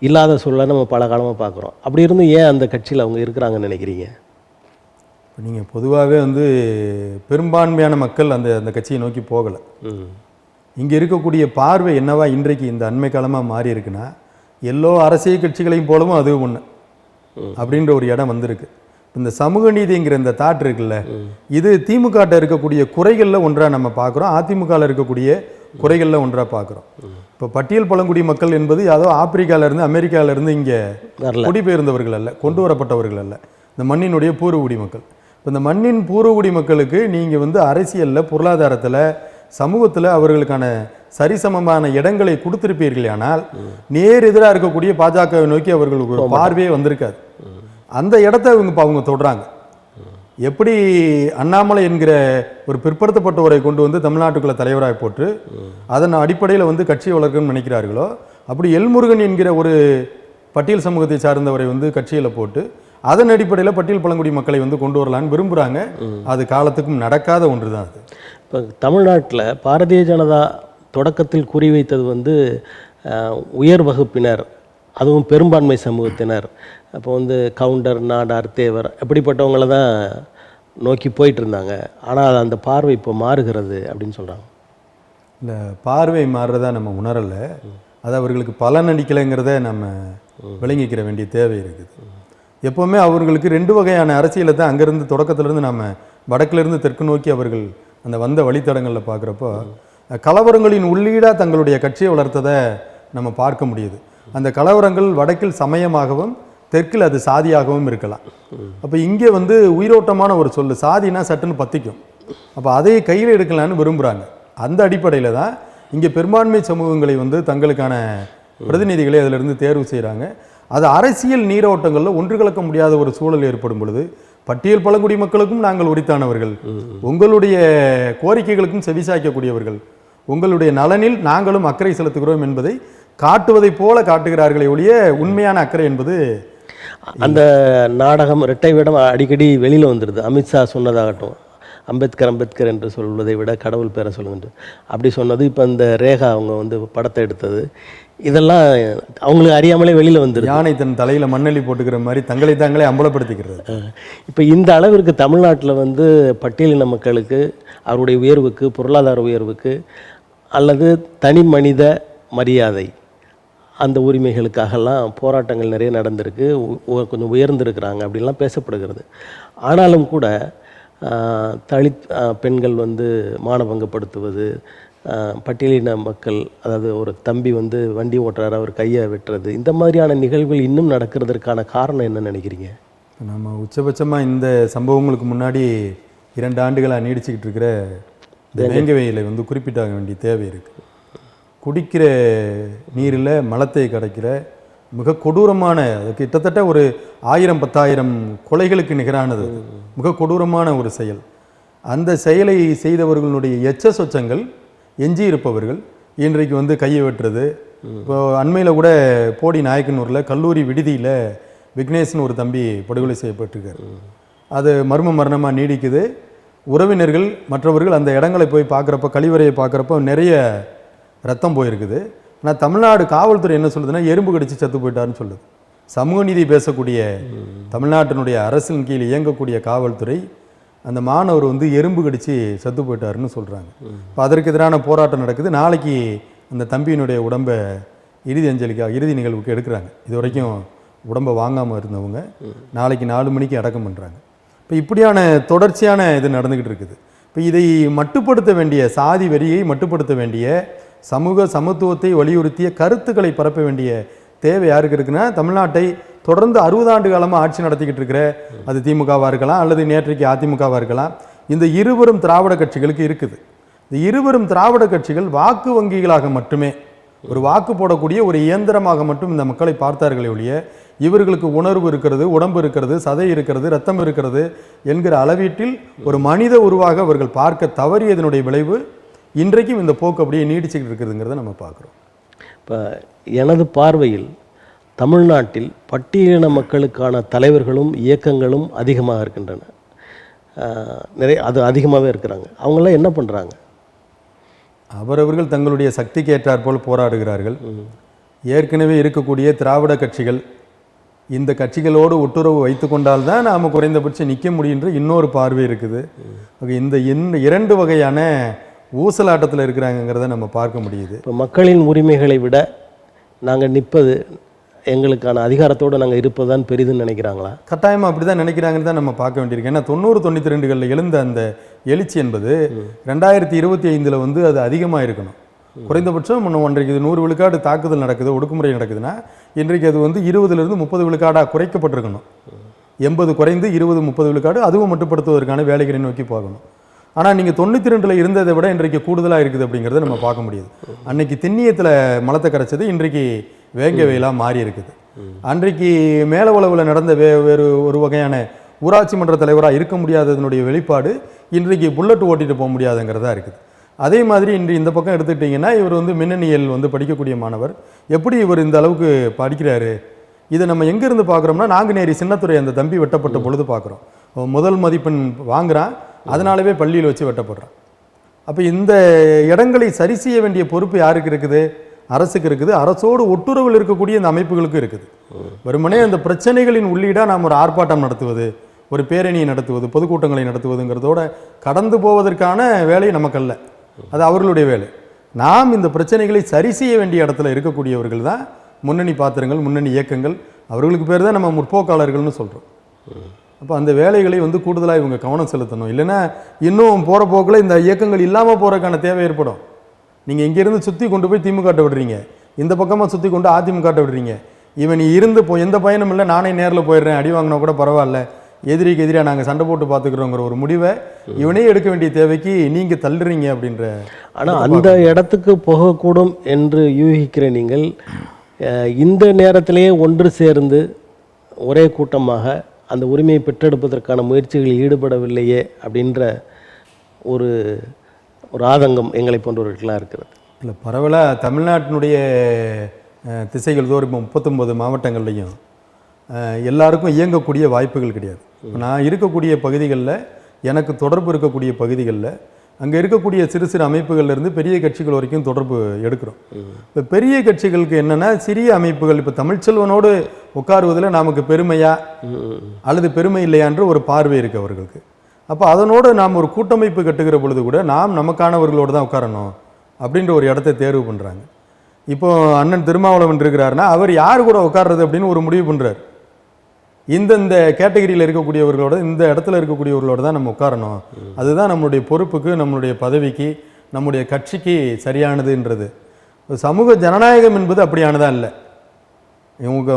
இல்லாத சூழலை நம்ம பல காலமாக பார்க்குறோம். அப்படி இருந்து ஏன் அந்த கட்சியில் அவங்க இருக்கிறாங்கன்னு நினைக்கிறீங்க? இப்போ நீங்கள் பொதுவாகவே வந்து பெரும்பான்மையான மக்கள் அந்த கட்சியை நோக்கி போகலை. இங்கே இருக்கக்கூடிய பார்வை என்னவா இன்றைக்கு இந்த அண்மை காலமாக மாறி இருக்குன்னா, எல்லோ அரசியல் கட்சிகளையும் போலவும் அது ஒன்று அப்படின்ற ஒரு இடம் வந்திருக்கு. இந்த சமூக நீதிங்கிற இந்த தாட் இருக்குல்ல, இது திமுகட்ட இருக்கக்கூடிய குறைகளில் ஒன்றாக நம்ம பார்க்குறோம், அதிமுகவில் இருக்கக்கூடிய குறைகளில் ஒன்றாக பார்க்குறோம். இப்போ பட்டியல் பழங்குடி மக்கள் என்பது யாதோ ஆப்பிரிக்காவிலேருந்து அமெரிக்காவிலேருந்து இங்கே குடிபெயர்ந்தவர்கள் அல்ல, கொண்டு வரப்பட்டவர்கள் அல்ல, இந்த மண்ணினுடைய பூர்வகுடி மக்கள். இப்போ இந்த மண்ணின் பூர்வகுடி மக்களுக்கு நீங்கள் வந்து அரசியலில், பொருளாதாரத்தில், சமூகத்தில் அவர்களுக்கான சரிசமமான இடங்களை கொடுத்திருப்பீர்கள். ஆனால் நேர் எதிராக இருக்கக்கூடிய பாஜகவை நோக்கி அவர்களுக்கு ஒரு பார்வையே வந்திருக்காது. அந்த இடத்த அவங்க தொடுறாங்க. எப்படி அண்ணாமலை என்கிற ஒரு பிற்படுத்தப்பட்டவரை கொண்டு வந்து தமிழ்நாட்டுக்குள்ள தலைவராக போட்டு அதன் அடிப்படையில் வந்து கட்சியை வளர்க்கணும்னு நினைக்கிறார்களோ, அப்படி எல்முருகன் என்கிற ஒரு பட்டியல் சமூகத்தை சார்ந்தவரை வந்து கட்சியில் போட்டு அதன் அடிப்படையில் பட்டியல் பழங்குடி மக்களை வந்து கொண்டு வரலான்னு விரும்புகிறாங்க. அது காலத்துக்கும் நடக்காத ஒன்று தான் அது. இப்போ தமிழ்நாட்டில் பாரதிய ஜனதா தொடக்கத்தில் குறிவைத்தது வந்து உயர் வகுப்பினர், அதுவும் பெரும்பான்மை சமூகத்தினர், அப்போ வந்து கவுண்டர், நாடார், தேவர் அப்படிப்பட்டவங்கள தான் நோக்கி போயிட்டு இருந்தாங்க. ஆனால் அந்த பார்வை இப்போ மாறுகிறது அப்படின்னு சொல்கிறாங்க. இல்லை, பார்வை மாறுறதா நம்ம உணரலை. அது அவர்களுக்கு பலன் அளிக்கலைங்கிறத நம்ம விளங்கிக்கிற வேண்டிய தேவை இருக்குது. எப்போவுமே அவர்களுக்கு 2 வகையான அரசியலை தான் அங்கேருந்து தொடக்கத்திலேருந்து நம்ம வடக்கிலிருந்து தெற்கு நோக்கி அவர்கள் அந்த வந்த வழித்தடங்களில் பார்க்குறப்போ கலவரங்களின் உள்ளீடாக தங்களுடைய கட்சியை வளர்த்ததை நம்ம பார்க்க முடியுது. அந்த கலவரங்கள் வடக்கில் சமயமாகவும் தெற்கில் அது சாதியாகவும் இருக்கலாம். அப்போ இங்கே வந்து உயிரோட்டமான ஒரு சொல்லு சாதினா சட்டுன்னு பற்றிக்கும். அப்போ அதை கையில் எடுக்கலான்னு விரும்புகிறாங்க. அந்த அடிப்படையில் தான் இங்கே பெரும்பான்மை சமூகங்களை வந்து தங்களுக்கான பிரதிநிதிகளை அதிலிருந்து தேர்வு செய்கிறாங்க. அது அரசியல் நீரோட்டங்களில் ஒன்று கலக்க முடியாத ஒரு சூழல் ஏற்படும் பொழுது பட்டியல் பழங்குடி மக்களுக்கும் நாங்கள் உரித்தானவர்கள், உங்களுடைய கோரிக்கைகளுக்கும் செவிசாய்க்கக்கூடியவர்கள், உங்களுடைய நலனில் நாங்களும் அக்கறை செலுத்துகிறோம் என்பதை காட்டுவதை போல காட்டுகிறார்களே ஒழிய உண்மையான அக்கறை என்பது அந்த நாடகம் இரட்டை விடம் அடிக்கடி வெளியில் வந்துடுது. அமித்ஷா சொன்னதாகட்டும், அம்பேத்கர் என்று சொல்வதை விட கடவுள் பேரை சொல்லுங்க அப்படி சொன்னது. இப்போ இந்த ரேகா அவங்க வந்து படத்தை எடுத்தது, இதெல்லாம் அவங்களுக்கு அறியாமலே வெளியில் வந்துடுது. யானை தன் தலையில் மண்ணெல்லி போட்டுக்கிற மாதிரி தங்களை தாங்களே அம்பலப்படுத்திக்கிறது. இப்போ இந்த அளவிற்கு தமிழ்நாட்டில் வந்து பட்டியலின மக்களுக்கு அவருடைய உயர்வுக்கு, பொருளாதார உயர்வுக்கு அல்லது தனி மனித மரியாதை அந்த உரிமைகளுக்காகலாம் போராட்டங்கள் நிறைய நடந்திருக்கு, கொஞ்சம் உயர்ந்திருக்கிறாங்க அப்படின்லாம் பேசப்படுகிறது. ஆனாலும் கூட தலித் பெண்கள் வந்து மானபங்கப்படுத்துவது, பட்டியலின மக்கள், அதாவது ஒரு தம்பி வந்து வண்டி ஓட்டுறாரு அவர் கையை வெட்டுறது, இந்த மாதிரியான நிகழ்வுகள் இன்னும் நடக்கிறதுக்கான காரணம் என்ன நினைக்கிறீங்க? நம்ம உச்சபட்சமாக இந்த சம்பவங்களுக்கு முன்னாடி 2 ஆண்டுகளாக நீடிச்சுக்கிட்டு இருக்கிற இந்த வேங்கவையில் வந்து குறிப்பிட்டாக வேண்டிய தேவை இருக்குது. குடிக்கிற நீரில் மலத்தை கடைக்கிற மிக கொடூரமான, கிட்டத்தட்ட ஒரு 1000-10,000 கொலைகளுக்கு நிகரானது, மிக கொடூரமான ஒரு செயல். அந்த செயலை செய்தவர்களுடைய எச்ச சொச்சங்கள் எஞ்சி இருப்பவர்கள் இன்றைக்கு வந்து கையை வெட்டுறது. இப்போ அண்மையில் கூட போடி நாயக்கனூரில் கல்லூரி விடுதியில் விக்னேஷ்னு ஒரு தம்பி படுகொலை செய்யப்பட்டிருக்காரு. அது மர்ம மரணமாக நீடிக்குது. உறவினர்கள் மற்றவர்கள் அந்த இடங்களை போய் பார்க்குறப்ப, கழிவறையை பார்க்குறப்ப நிறைய ரத்தம் போயிருக்குது. ஆனால் தமிழ்நாடு காவல்துறை என்ன சொல்லுதுன்னா எறும்பு கடிச்சு செத்து போயிட்டாருன்னு சொல்லுது. சமூக நீதி பேசக்கூடிய தமிழ்நாட்டினுடைய அரசின் கீழ் இயங்கக்கூடிய காவல்துறை அந்த மாணவர் வந்து எறும்பு கடிச்சு செத்து போயிட்டாருன்னு சொல்கிறாங்க. இப்போ அதற்கு எதிரான போராட்டம் நடக்குது. நாளைக்கு அந்த தம்பியினுடைய உடம்பை இறுதி நிகழ்வுக்கு எடுக்கிறாங்க. இது வரைக்கும் உடம்பை வாங்காமல் இருந்தவங்க நாளைக்கு 4 மணிக்கு அடக்கம் பண்ணுறாங்க. இப்போ இப்படியான தொடர்ச்சியான இது நடந்துக்கிட்டு இருக்குது. இப்போ இதை மட்டுப்படுத்த வேண்டிய, சாதி வெறியை மட்டுப்படுத்த வேண்டிய, சமூக சமத்துவத்தை வலியுறுத்திய கருத்துக்களை பரப்ப வேண்டிய தேவை யாருக்கு இருக்குன்னா, தமிழ்நாட்டை தொடர்ந்து 60 ஆண்டு காலமாக ஆட்சி நடத்திக்கிட்டு இருக்கிற அது திமுகவாக இருக்கலாம் அல்லது நேற்றைக்கு அதிமுகவாக இருக்கலாம், இந்த இருவரும் திராவிட கட்சிகளுக்கு இருக்குது. இந்த இருவரும் திராவிட கட்சிகள் வாக்கு வங்கிகளாக மட்டுமே, ஒரு வாக்கு போடக்கூடிய ஒரு இயந்திரமாக மட்டும் இந்த மக்களை பார்த்தார்களே ஒழிய இவர்களுக்கு உணர்வு இருக்கிறது, உடம்பு இருக்கிறது, சதை இருக்கிறது, ரத்தம் இருக்கிறது என்கிற அளவீட்டில் ஒரு மனித உருவாக அவர்கள் பார்க்க தவறியதனுடைய விளைவு இன்றைக்கும் இந்த போக்கு அப்படியே நீடிச்சுக்கிட்டு இருக்குதுங்கிறத நம்ம பார்க்குறோம். இப்போ எனது பார்வையில் தமிழ்நாட்டில் பட்டியலின மக்களுக்கான தலைவர்களும் இயக்கங்களும் அதிகமாக இருக்கின்றன. அது அதிகமாகவே இருக்கிறாங்க. அவங்களாம் என்ன பண்ணுறாங்க? அவரவர்கள் தங்களுடைய சக்திக்கு ஏற்றாற்போல் போராடுகிறார்கள். ஏற்கனவே இருக்கக்கூடிய திராவிட கட்சிகள் இந்த கட்சிகளோடு ஒட்டுறவு வைத்து கொண்டால்தான் நாம் குறைந்தபட்சம் நிற்க முடியுன்ற இன்னொரு பார்வை இருக்குது. இந்த 2 வகையான ஊசலாட்டத்தில் இருக்கிறாங்கிறத நம்ம பார்க்க முடியுது. இப்போ மக்களின் உரிமைகளை விட நாங்கள் நிற்பது, எங்களுக்கான அதிகாரத்தோடு நாங்கள் இருப்பதுதான் பெரிதுன்னு நினைக்கிறாங்களா? கட்டாயமாக அப்படி தான் நினைக்கிறாங்கன்னு தான் நம்ம பார்க்க வேண்டியிருக்கு. ஏன்னா 90-92களில் எழுந்த அந்த எழுச்சி என்பது 2025 வந்து அது அதிகமாக இருக்கணும். குறைந்தபட்சம் இன்றைக்கு 100 விழுக்காடு தாக்குதல் நடக்குது, ஒடுக்குமுறை நடக்குதுன்னா இன்றைக்கு அது வந்து 20லிருந்து 30 விழுக்காடாக குறைக்கப்பட்டிருக்கணும். 80 குறைந்து 20-30 விழுக்காடு அதுவும் மட்டுப்படுத்துவதற்கான வேலைகளை நோக்கி போகணும். ஆனால் நீங்கள் 92ல் இருந்ததை விட இன்றைக்கு கூடுதலாக இருக்குது அப்படிங்கிறத நம்ம பார்க்க முடியுது. அன்னைக்கு திண்ணியத்தில் மலத்தை கரைச்சது இன்றைக்கு வேங்கவையெல்லாம் மாறி இருக்குது. அன்றைக்கு மேலவளவில் நடந்த வேறு ஒரு வகையான ஊராட்சி மன்ற தலைவராக இருக்க முடியாததனுடைய வெளிப்பாடு இன்றைக்கு புல்லட் ஓட்டிட்டு போக முடியாதுங்கிறதா இருக்குது. அதே மாதிரி இன்று இந்த பக்கம் எடுத்துக்கிட்டிங்கன்னா இவர் வந்து மின்னணியல் வந்து படிக்கக்கூடிய மாணவர், எப்படி இவர் இந்த அளவுக்கு படிக்கிறாரு, இதை நம்ம எங்கேருந்து பார்க்குறோம்னா நாங்குநேரி சின்னத்துறை அந்த தம்பி வெட்டப்பட்ட பொழுது பார்க்குறோம். முதல் மதிப்பெண் வாங்குறான், அதனாலவே பள்ளியில் வச்சு வெட்டப்படுறான். அப்போ இந்த இடங்களை சரி செய்ய வேண்டிய பொறுப்பு யாருக்கு இருக்குது? அரசுக்கு இருக்குது. அரசோடு ஒட்டுறவில் இருக்கக்கூடிய இந்த அமைப்புகளுக்கு இருக்குது. வெறுமனே அந்த பிரச்சனைகளின் உள்ளீடாக நாம் ஒரு ஆர்ப்பாட்டம் நடத்துவது, ஒரு பேரணியை நடத்துவது, பொதுக்கூட்டங்களை நடத்துவதுங்கிறதோட கடந்து போவதற்கான வேலை நமக்கல்ல, அது அவர்களுடைய வேலை. நாம் இந்த பிரச்சனைகளை சரி செய்ய வேண்டிய இடத்துல இருக்கக்கூடியவர்கள் தான் முன்னணி பாத்திரங்கள், முன்னணி இயக்கங்கள். அவர்களுக்கு பேர் தான் நம்ம முற்போக்காளர்கள்னு சொல்கிறோம். அப்போ அந்த வேலைகளை கூடுதலாக இவங்க கவனம் செலுத்தணும். இல்லைன்னா இன்னும் போகிற போக்கில் இந்த இயக்கங்கள் இல்லாமல் போகிறதுக்கான தேவை ஏற்படும். நீங்கள் இங்கேருந்து சுற்றி கொண்டு போய் திமுக விடுறீங்க, இந்த பக்கமாக சுற்றி கொண்டு அதிமுக விடுறீங்க. இவன் இருந்து எந்த பயனும் இல்லை, நானே நேரில் போயிடுறேன், அடி வாங்கினா கூட பரவாயில்ல, எதிரிக்கு எதிராக நாங்கள் சண்டை போட்டு பார்த்துக்கிறோங்கிற ஒரு முடிவை இவனே எடுக்க வேண்டிய தேவைக்கு நீங்கள் தள்ளுறீங்க அப்படின்ற. ஆனால் அந்த இடத்துக்கு போகக்கூடும் என்று யூகிக்கிற நீங்கள் இந்த நேரத்திலேயே ஒன்று சேர்ந்து ஒரே கூட்டமாக அந்த உரிமையை பெற்றெடுப்பதற்கான முயற்சிகளில் ஈடுபடவில்லையே அப்படின்ற ஒரு ஆதங்கம் எங்களை போன்றவர்களுக்கெல்லாம் இருக்கிறது. இல்லை, பரவலாக தமிழ்நாட்டினுடைய திசைகள் தோறும் 39 மாவட்டங்கள்லையும் எல்லாருக்கும் இயங்கக்கூடிய வாய்ப்புகள் கிடையாது. நான் இருக்கக்கூடிய பகுதிகளில், எனக்கு தொடர்பு இருக்கக்கூடிய பகுதிகளில், அங்கே இருக்கக்கூடிய சிறு சிறு அமைப்புகள்லேருந்து பெரிய கட்சிகள் வரைக்கும் தொடர்பு எடுக்கிறோம். இப்போ பெரிய கட்சிகளுக்கு என்னென்னா, சிறிய அமைப்புகள் இப்போ தமிழ்ச்செல்வனோடு உட்காருவதில் நமக்கு பெருமையா அல்லது பெருமை இல்லையான்ற ஒரு பார்வை இருக்குது அவர்களுக்கு. அப்போ அதனோடு நாம் ஒரு கூட்டமைப்பு கட்டுகிற பொழுது கூட நாம் நமக்கானவர்களோடு தான் உட்காரணும் அப்படின்ற ஒரு இடத்தை தேர்வு பண்ணுறாங்க. இப்போ அண்ணன் திருமாவளவன் இருக்கிறாருன்னா அவர் யார் கூட உட்கார்றது அப்படின்னு ஒரு முடிவு பண்ணுறார். இந்த கேட்டகரியில் இருக்கக்கூடியவர்களோட, இந்த இடத்துல இருக்கக்கூடியவர்களோட தான் நம்ம உட்காரணும், அதுதான் நம்மளுடைய பொறுப்புக்கு, நம்மளுடைய பதவிக்கு, நம்முடைய கட்சிக்கு சரியானதுன்றது. சமூக ஜனநாயகம் என்பது அப்படியானதா இல்லை.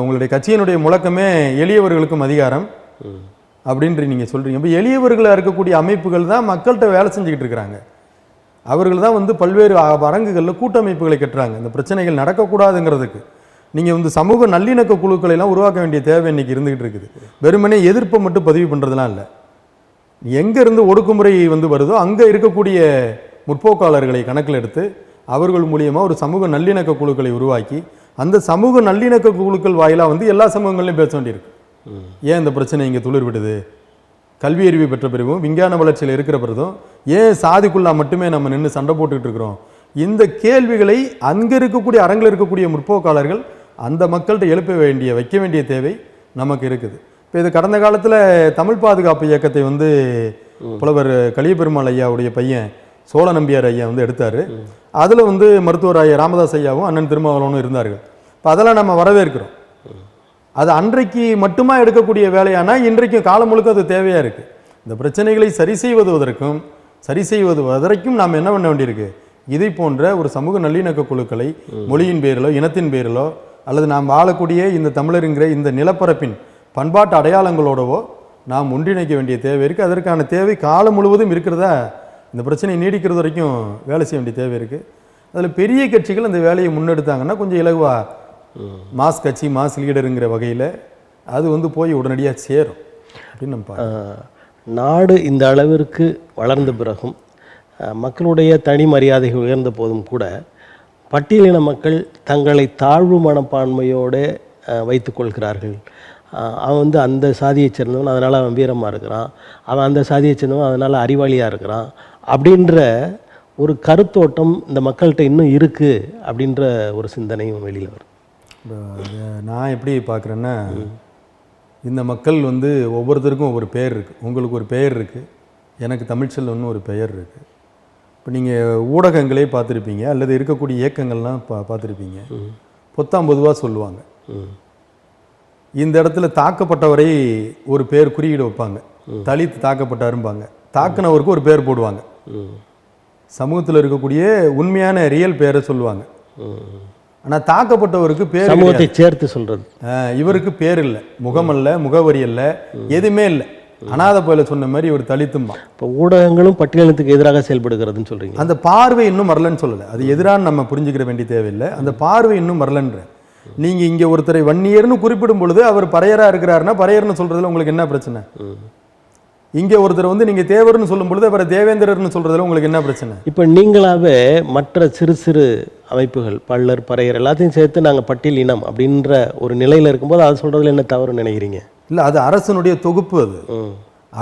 உங்களுடைய கட்சியினுடைய முழக்கமே எளியவர்களுக்கும் அதிகாரம் அப்படின்ற நீங்கள் சொல்கிறீங்க. இப்போ எளியவர்களாக இருக்கக்கூடிய அமைப்புகள் தான் மக்கள்கிட்ட வேலை செஞ்சுக்கிட்டு இருக்கிறாங்க. அவர்கள் தான் பல்வேறு அரங்குகளில் கூட்டமைப்புகளை கட்டுறாங்க இந்த பிரச்சனைகள் நடக்கக்கூடாதுங்கிறதுக்கு. நீங்கள் சமூக நல்லிணக்க குழுக்களை எல்லாம் உருவாக்க வேண்டிய தேவை இன்னைக்கு இருந்துகிட்டு இருக்குது. வெறுமனே எதிர்ப்பை மட்டும் பதிவு பண்ணுறதுலாம் இல்லை. எங்கேருந்து ஒடுக்குமுறை வருதோ அங்கே இருக்கக்கூடிய முற்போக்காளர்களை கணக்கில் எடுத்து அவர்கள் மூலியமாக ஒரு சமூக நல்லிணக்க குழுக்களை உருவாக்கி அந்த சமூக நல்லிணக்க குழுக்கள் வாயிலாக எல்லா சமூகங்களையும் பேச வேண்டியிருக்கு. ஏன் இந்த பிரச்சனை இங்கே துளிர் விடுது? கல்வி அறிவு பெற்ற பிறகும், விஞ்ஞான வளர்ச்சியில் இருக்கிற பிறகும் ஏன் சாதிக்குள்ளா மட்டுமே நம்ம நின்று சண்டை போட்டுக்கிட்டு இருக்கிறோம்? இந்த கேள்விகளை அங்கே இருக்கக்கூடிய அரங்கில் இருக்கக்கூடிய முற்போக்காளர்கள் அந்த மக்கள்கிட்ட எழுப்ப வேண்டிய, வைக்க வேண்டிய தேவை நமக்கு இருக்குது. இப்போ இது கடந்த காலத்தில் தமிழ் பாதுகாப்பு இயக்கத்தை புலவர் கலியபெருமாள் ஐயாவுடைய பையன் சோழ நம்பியார் ஐயா எடுத்தார். அதில் மருத்துவர் ஐயா ராமதாஸ் ஐயாவும் அண்ணன் திருமாவளவனும் இருந்தார்கள். இப்போ அதெல்லாம் நம்ம வரவேற்கிறோம். அது அன்றைக்கு மட்டுமா எடுக்கக்கூடிய வேலையானா இன்றைக்கும் காலம் முழுக்க அது தேவையாக இருக்குது. இந்த பிரச்சனைகளை சரி செய்வதற்கும் நாம் என்ன பண்ண வேண்டியிருக்கு? இதை போன்ற ஒரு சமூக நல்லிணக்க குழுக்களை மொழியின் பேரிலோ, இனத்தின் பேரிலோ, அல்லது நாம் வாழக்கூடிய இந்த தமிழருங்கிற இந்த நிலப்பரப்பின் பண்பாட்டு அடையாளங்களோடவோ நாம் ஒன்றிணைக்க வேண்டிய தேவை இருக்குது. அதற்கான தேவை காலம் முழுவதும் இருக்கிறதா, இந்த பிரச்சனை நீடிக்கிறது வரைக்கும் வேலை செய்ய வேண்டிய தேவை இருக்குது. அதில் பெரிய கட்சிகள் அந்த வேலையை முன்னெடுத்தாங்கன்னா கொஞ்சம் இலகுவா மாஸ் கட்சி, மாஸ் லீடருங்கிற வகையில் அது போய் உடனடியாக சேரும் அப்படின்னு நம்ம நாடு இந்த அளவிற்கு வளர்ந்த பிறகும் மக்களுடைய தனி மரியாதைகள் உயர்ந்த போதும் கூட பட்டியலின மக்கள் தங்களை தாழ்வு மனப்பான்மையோடு வைத்து கொள்கிறார்கள். அவன் அந்த சாதியை சேர்ந்தவன், அதனால் அவன் வீரமாக இருக்கிறான், அவன் அந்த சாதியை சேர்ந்தவன் அதனால் அறிவாளியாக இருக்கிறான் அப்படின்ற ஒரு கருத்தோட்டம் இந்த மக்கள்கிட்ட இன்னும் இருக்குது அப்படின்ற ஒரு சிந்தனையும் வெளியில் வரும். நான் எப்படி பார்க்குறேன்னா, இந்த மக்கள் ஒவ்வொருத்தருக்கும் ஒவ்வொரு பெயர் இருக்குது. உங்களுக்கு ஒரு பெயர் இருக்குது, எனக்கு தமிழ்ச்செல்வன் ஒரு பெயர் இருக்குது. இப்போ நீங்கள் ஊடகங்களே பார்த்துருப்பீங்க, அல்லது இருக்கக்கூடிய இயக்கங்கள்லாம் பார்த்துருப்பீங்க. பொத்தாம் பொதுவாக சொல்லுவாங்க, இந்த இடத்துல தாக்கப்பட்டவரை ஒரு பேர் குறியீடு வைப்பாங்க. தலித் தாக்கப்பட்டாரும்பாங்க, தாக்குனவருக்கு ஒரு பேர் போடுவாங்க. சமூகத்தில் இருக்கக்கூடிய உண்மையான ரியல் பேரை சொல்லுவாங்க. ஆனால் தாக்கப்பட்டவருக்கு பேர் சமூகத்தை சேர்த்து சொல்கிறது. இவருக்கு பேர் இல்லை, முகம் அல்ல, முகவரி இல்லை, எதுவுமே இல்லை. அனாத போயில சொன்ன மாதிரி ஒரு தலித்தும்பா. இப்போ ஊடகங்களும் பட்டியலினத்துக்கு எதிராக செயல்படுகிறதுன்னு சொல்கிறீங்க. அந்த பார்வை இன்னும் வரலன்னு சொல்லலை. அது எதிரான நம்ம புரிஞ்சுக்கிற வேண்டிய தேவையில்லை. அந்த பார்வை இன்னும் வரலன்ற. நீங்கள் இங்கே ஒருத்தரை வன்னியர்னு குறிப்பிடும் பொழுது அவர் பறையராக இருக்கிறாருன்னா பறையர்னு சொல்கிறதுல உங்களுக்கு என்ன பிரச்சனை? இங்கே ஒருத்தர் வந்து நீங்கள் தேவர்னு சொல்லும் பொழுது அப்புறம் தேவேந்திரர்னு சொல்கிறதுல உங்களுக்கு என்ன பிரச்சனை? இப்போ நீங்களாவே மற்ற சிறு சிறு அமைப்புகள் பள்ளர் பறையர் எல்லாத்தையும் சேர்த்து நாங்கள் பட்டியல் இனம் அப்படின்ற ஒரு நிலையில் இருக்கும்போது அது சொல்கிறதுல என்ன தவறுன்னு நினைக்கிறீங்க? இல்லை, அது அரசனுடைய தொகுப்பு. அது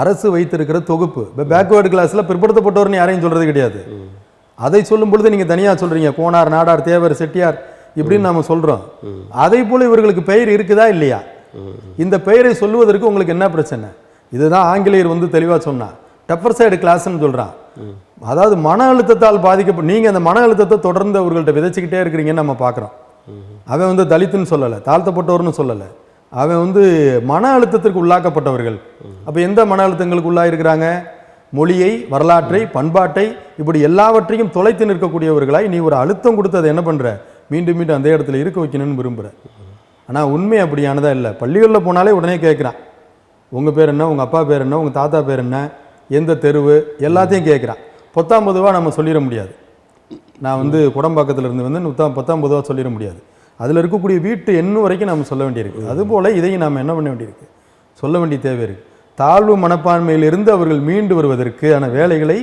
அரசு வைத்திருக்கிற தொகுப்பு. இப்போ பேக்வேர்டு கிளாஸில் பிற்படுத்தப்பட்டவர்னு யாரையும் சொல்கிறது கிடையாது. அதை சொல்லும் பொழுது நீங்கள் தனியாக சொல்கிறீங்க, கோனார், நாடார், தேவர், செட்டியார் இப்படின்னு நாம சொல்கிறோம். அதே போல் இவர்களுக்கு பெயர் இருக்குதா இல்லையா? இந்த பெயரை சொல்லுவதற்கு உங்களுக்கு என்ன பிரச்சனை? இதுதான் ஆங்கிலேயர் வந்து தெளிவாக சொன்னான், டெப்பர்சைடு கிளாஸ்ன்னு சொல்கிறான். அதாவது மன அழுத்தத்தால் பாதிக்கப்பட்டு நீங்கள் அந்த மன அழுத்தத்தை தொடர்ந்து அவர்கள்ட்ட விதைச்சிக்கிட்டே இருக்கிறீங்கன்னு நம்ம பார்க்குறோம். அவன் வந்து தலித்துன்னு சொல்லலை, தாழ்த்தப்பட்டவர்னு சொல்லலை, அவன் வந்து மன அழுத்தத்திற்கு உள்ளாக்கப்பட்டவர்கள். அப்போ எந்த மன அழுத்தங்களுக்கு உள்ளாயிருக்கிறாங்க? மொழியை, வரலாற்றை, பண்பாட்டை இப்படி எல்லாவற்றையும் தொலைத்து நிற்கக்கூடியவர்களாய் நீ ஒரு அழுத்தம் கொடுத்து அதை என்ன பண்ணுற, மீண்டும் மீண்டும் அந்த இடத்துல இருக்க வைக்கணும்னு விரும்புகிற. ஆனால் உண்மை அப்படியானதா இல்லை. பள்ளிகளில் போனாலே உடனே கேட்குறான், உங்கள் பேர் என்ன, உங்கள் அப்பா பேர் என்ன, உங்கள் தாத்தா பேர் என்ன, எந்த தெருவு, எல்லாத்தையும் கேட்குறான். 19 நம்ம சொல்லிட முடியாது. நான் வந்து குடம்பாக்கத்தில் இருந்து வந்து 19 சொல்லிட முடியாது. அதில் இருக்கக்கூடிய வீட்டு எண்ணு வரைக்கும் நம்ம சொல்ல வேண்டியிருக்கு. அதுபோல் இதையும் நாம் என்ன பண்ண வேண்டியிருக்கு, சொல்ல வேண்டிய தேவை இருக்குது. தாழ்வு மனப்பான்மையிலிருந்து அவர்கள் மீண்டு வருவதற்கான வேலைகளை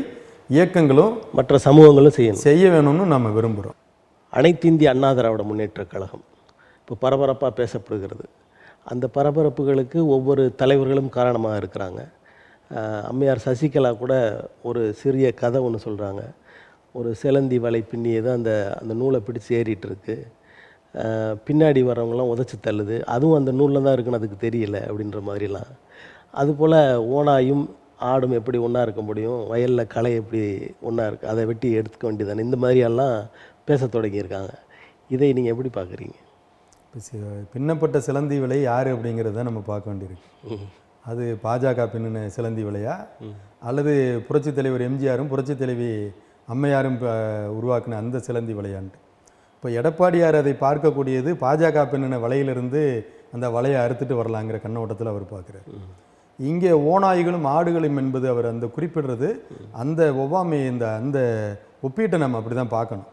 இயக்கங்களும் மற்ற சமூகங்களும் செய்ய வேணும்னு நம்ம விரும்புகிறோம். அனைத்து இந்திய அண்ணா திராவிட முன்னேற்ற கழகம் இப்போ பரபரப்பாக பேசப்படுகிறது. அந்த பரபரப்புகளுக்கு ஒவ்வொரு தலைவர்களும் காரணமாக இருக்கிறாங்க. அம்மையார் சசிகலா கூட ஒரு சிறிய கதை ஒன்று சொல்கிறாங்க. ஒரு சிலந்தி வலை பின்னியது அந்த அந்த நூலை பிடிச்சி ஏறிட்டு இருக்கு, பின்னாடி வரவங்களாம் உதச்சி தள்ளுது, அதுவும் அந்த நூலில் தான் இருக்குன்னு அதுக்கு தெரியல அப்படின்ற மாதிரிலாம். அதுபோல் ஓனாயும் ஆடும் எப்படி ஒன்றா இருக்க முடியும், வயலில் களை எப்படி ஒன்றா இருக்குது, அதை வெட்டி எடுத்துக்க வேண்டியதானே, இந்த மாதிரியெல்லாம் பேச தொடங்கியிருக்காங்க. இதை நீங்கள் எப்படி பார்க்குறீங்க? பின்னப்பட்ட சிலந்தி விலை யார் அப்படிங்கிறத நம்ம பார்க்க வேண்டியிருக்கு. அது பாஜக பின்னின சிலந்தி விலையா, அல்லது புரட்சித் தலைவர் எம்ஜிஆரும் புரட்சித் தலைவி அம்மையாரும் உருவாக்கின அந்த சிலந்தி விலையான்ட்டு. இப்போ எடப்பாடியார் அதை பார்க்கக்கூடியது பாஜக பின்னின வலையிலிருந்து அந்த வலையை அறுத்துட்டு வரலாங்கிற கண்ணோட்டத்தில் அவர் பார்க்குறார். இங்கே ஓநாய்களும் ஆடுகளும் என்பது அவர் அந்த குறிப்பிடுறது அந்த ஒவ்வாமை, அந்த ஒப்பீட்டை நம்ம அப்படி தான் பார்க்கணும்.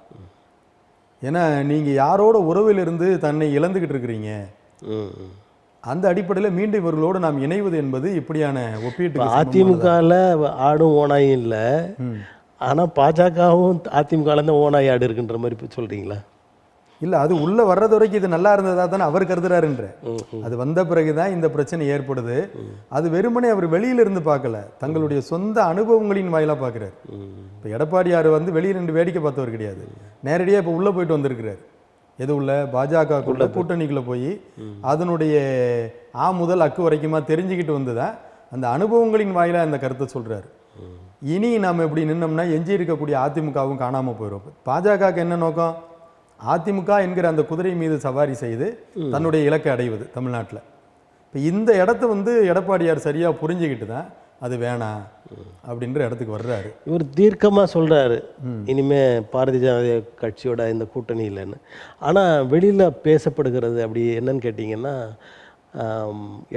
ஏன்னா நீங்கள் யாரோட உறவிலிருந்து தன்னை இழந்துக்கிட்டு இருக்கிறீங்க, அந்த அடிப்படையில் மீண்டும் இவர்களோடு நாம் இணைவது என்பது இப்படியான ஒப்பீட்டு. அதிமுகவில் ஆடும் ஓனாயும் இல்லை, ஆனால் பாஜகவும் அதிமுகலேருந்து ஓனாய் ஆடு இருக்குன்ற மாதிரி சொல்கிறீங்களா? இல்லை, அது உள்ளே வர்றது வரைக்கும் இது நல்லா இருந்ததா தானே அவர் கருதுறாருன்ற. அது வந்த பிறகு தான் இந்த பிரச்சனை ஏற்படுது. அது வெறுமனே அவர் வெளியிலிருந்து பார்க்கல, தங்களுடைய சொந்த அனுபவங்களின் வாயிலாக பார்க்குறாரு. இப்போ எடப்பாடியார் வந்து வெளியில் நின்று வேடிக்கை பார்த்தவர் கிடையாது, நேரடியாக இப்போ உள்ளே போயிட்டு வந்திருக்கிறார். எது உள்ள பாஜகக்குள்ள கூட்டணிக்குள்ளே போய் அதனுடைய முதல் அக்கு வரைக்குமா தெரிஞ்சுக்கிட்டு வந்து தான் அந்த அனுபவங்களின் வாயிலாக அந்த கருத்தை சொல்கிறாரு. இனி நாம் எப்படி நின்னோம்னா எஞ்சி இருக்கக்கூடிய அதிமுகவும் காணாமல் போயிடும். பாஜகவுக்கு என்ன நோக்கம்? அதிமுக என்கிற அந்த குதிரை மீது சவாரி செய்து தன்னுடைய இலக்கை அடைவது தமிழ்நாட்டில். இப்போ இந்த இடத்த வந்து எடப்பாடியார் சரியாக புரிஞ்சுக்கிட்டு தான் அது வேணாம் அப்படின்ற இடத்துக்கு வர்றாரு. இவர் தீர்க்கமாக சொல்கிறாரு, இனிமே பாரதிய ஜனதா கட்சியோட இந்த கூட்டணி இல்லைன்னு. ஆனால் வெளியில் பேசப்படுகிறது அப்படி என்னன்னு கேட்டிங்கன்னா,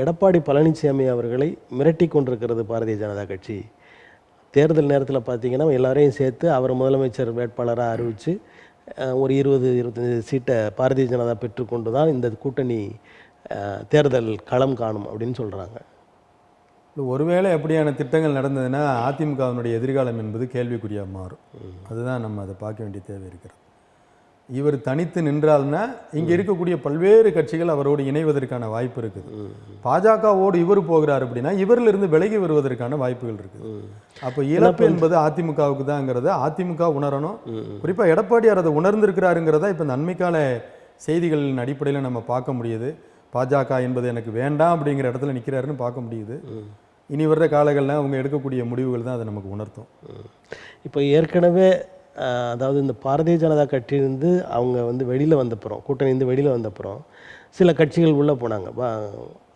எடப்பாடி பழனிசாமி அவர்களை மிரட்டி கொண்டிருக்கிறது பாரதிய ஜனதா கட்சி. தேர்தல் நேரத்தில் பார்த்தீங்கன்னா எல்லாரையும் சேர்த்து அவர் முதலமைச்சர் வேட்பாளராக அறிவித்து ஒரு 20-25 சீட்டை பாரதிய ஜனதா பெற்றுக்கொண்டு தான் இந்த கூட்டணி தேர்தல் களம் காணும் அப்படின்னு சொல்கிறாங்க. ஒருவேளை எப்படியான திட்டங்கள் நடந்ததுன்னா அதிமுகவினுடைய எதிர்காலம் என்பது கேள்விக்குறியாக மாறும். அதுதான் நம்ம அதை பார்க்க வேண்டிய தேவை இருக்கிறது. இவர் தனித்து நின்றால்னா இங்கே இருக்கக்கூடிய பல்வேறு கட்சிகள் அவரோடு இணைவதற்கான வாய்ப்பு இருக்குது. பாஜகவோடு இவர் போகிறார் அப்படின்னா இவரிலிருந்து விலகி வருவதற்கான வாய்ப்புகள் இருக்குது. அப்போ இழப்பு என்பது அதிமுகவுக்கு தாங்கிறத அதிமுக உணரணும். குறிப்பாக எடப்பாடியார் அதை உணர்ந்திருக்கிறாருங்கிறத இப்போ இந்த அண்மைக்கால செய்திகளின் அடிப்படையில் நம்ம பார்க்க முடியுது. பாஜக என்பது எனக்கு வேண்டாம் அப்படிங்கிற இடத்துல நிற்கிறாருன்னு பார்க்க முடியுது. இனி வர்ற காலங்களில் அவங்க எடுக்கக்கூடிய முடிவுகள் தான் அதை நமக்கு உணர்த்தும். இப்போ ஏற்கனவே அதாவது இந்த பாரதிய ஜனதா கட்சியிலிருந்து அவங்க வந்து வெளியில் வந்தப்புறம், கூட்டணியிருந்து வெளியில் வந்தப்புறம் சில கட்சிகள் உள்ளே போனாங்க.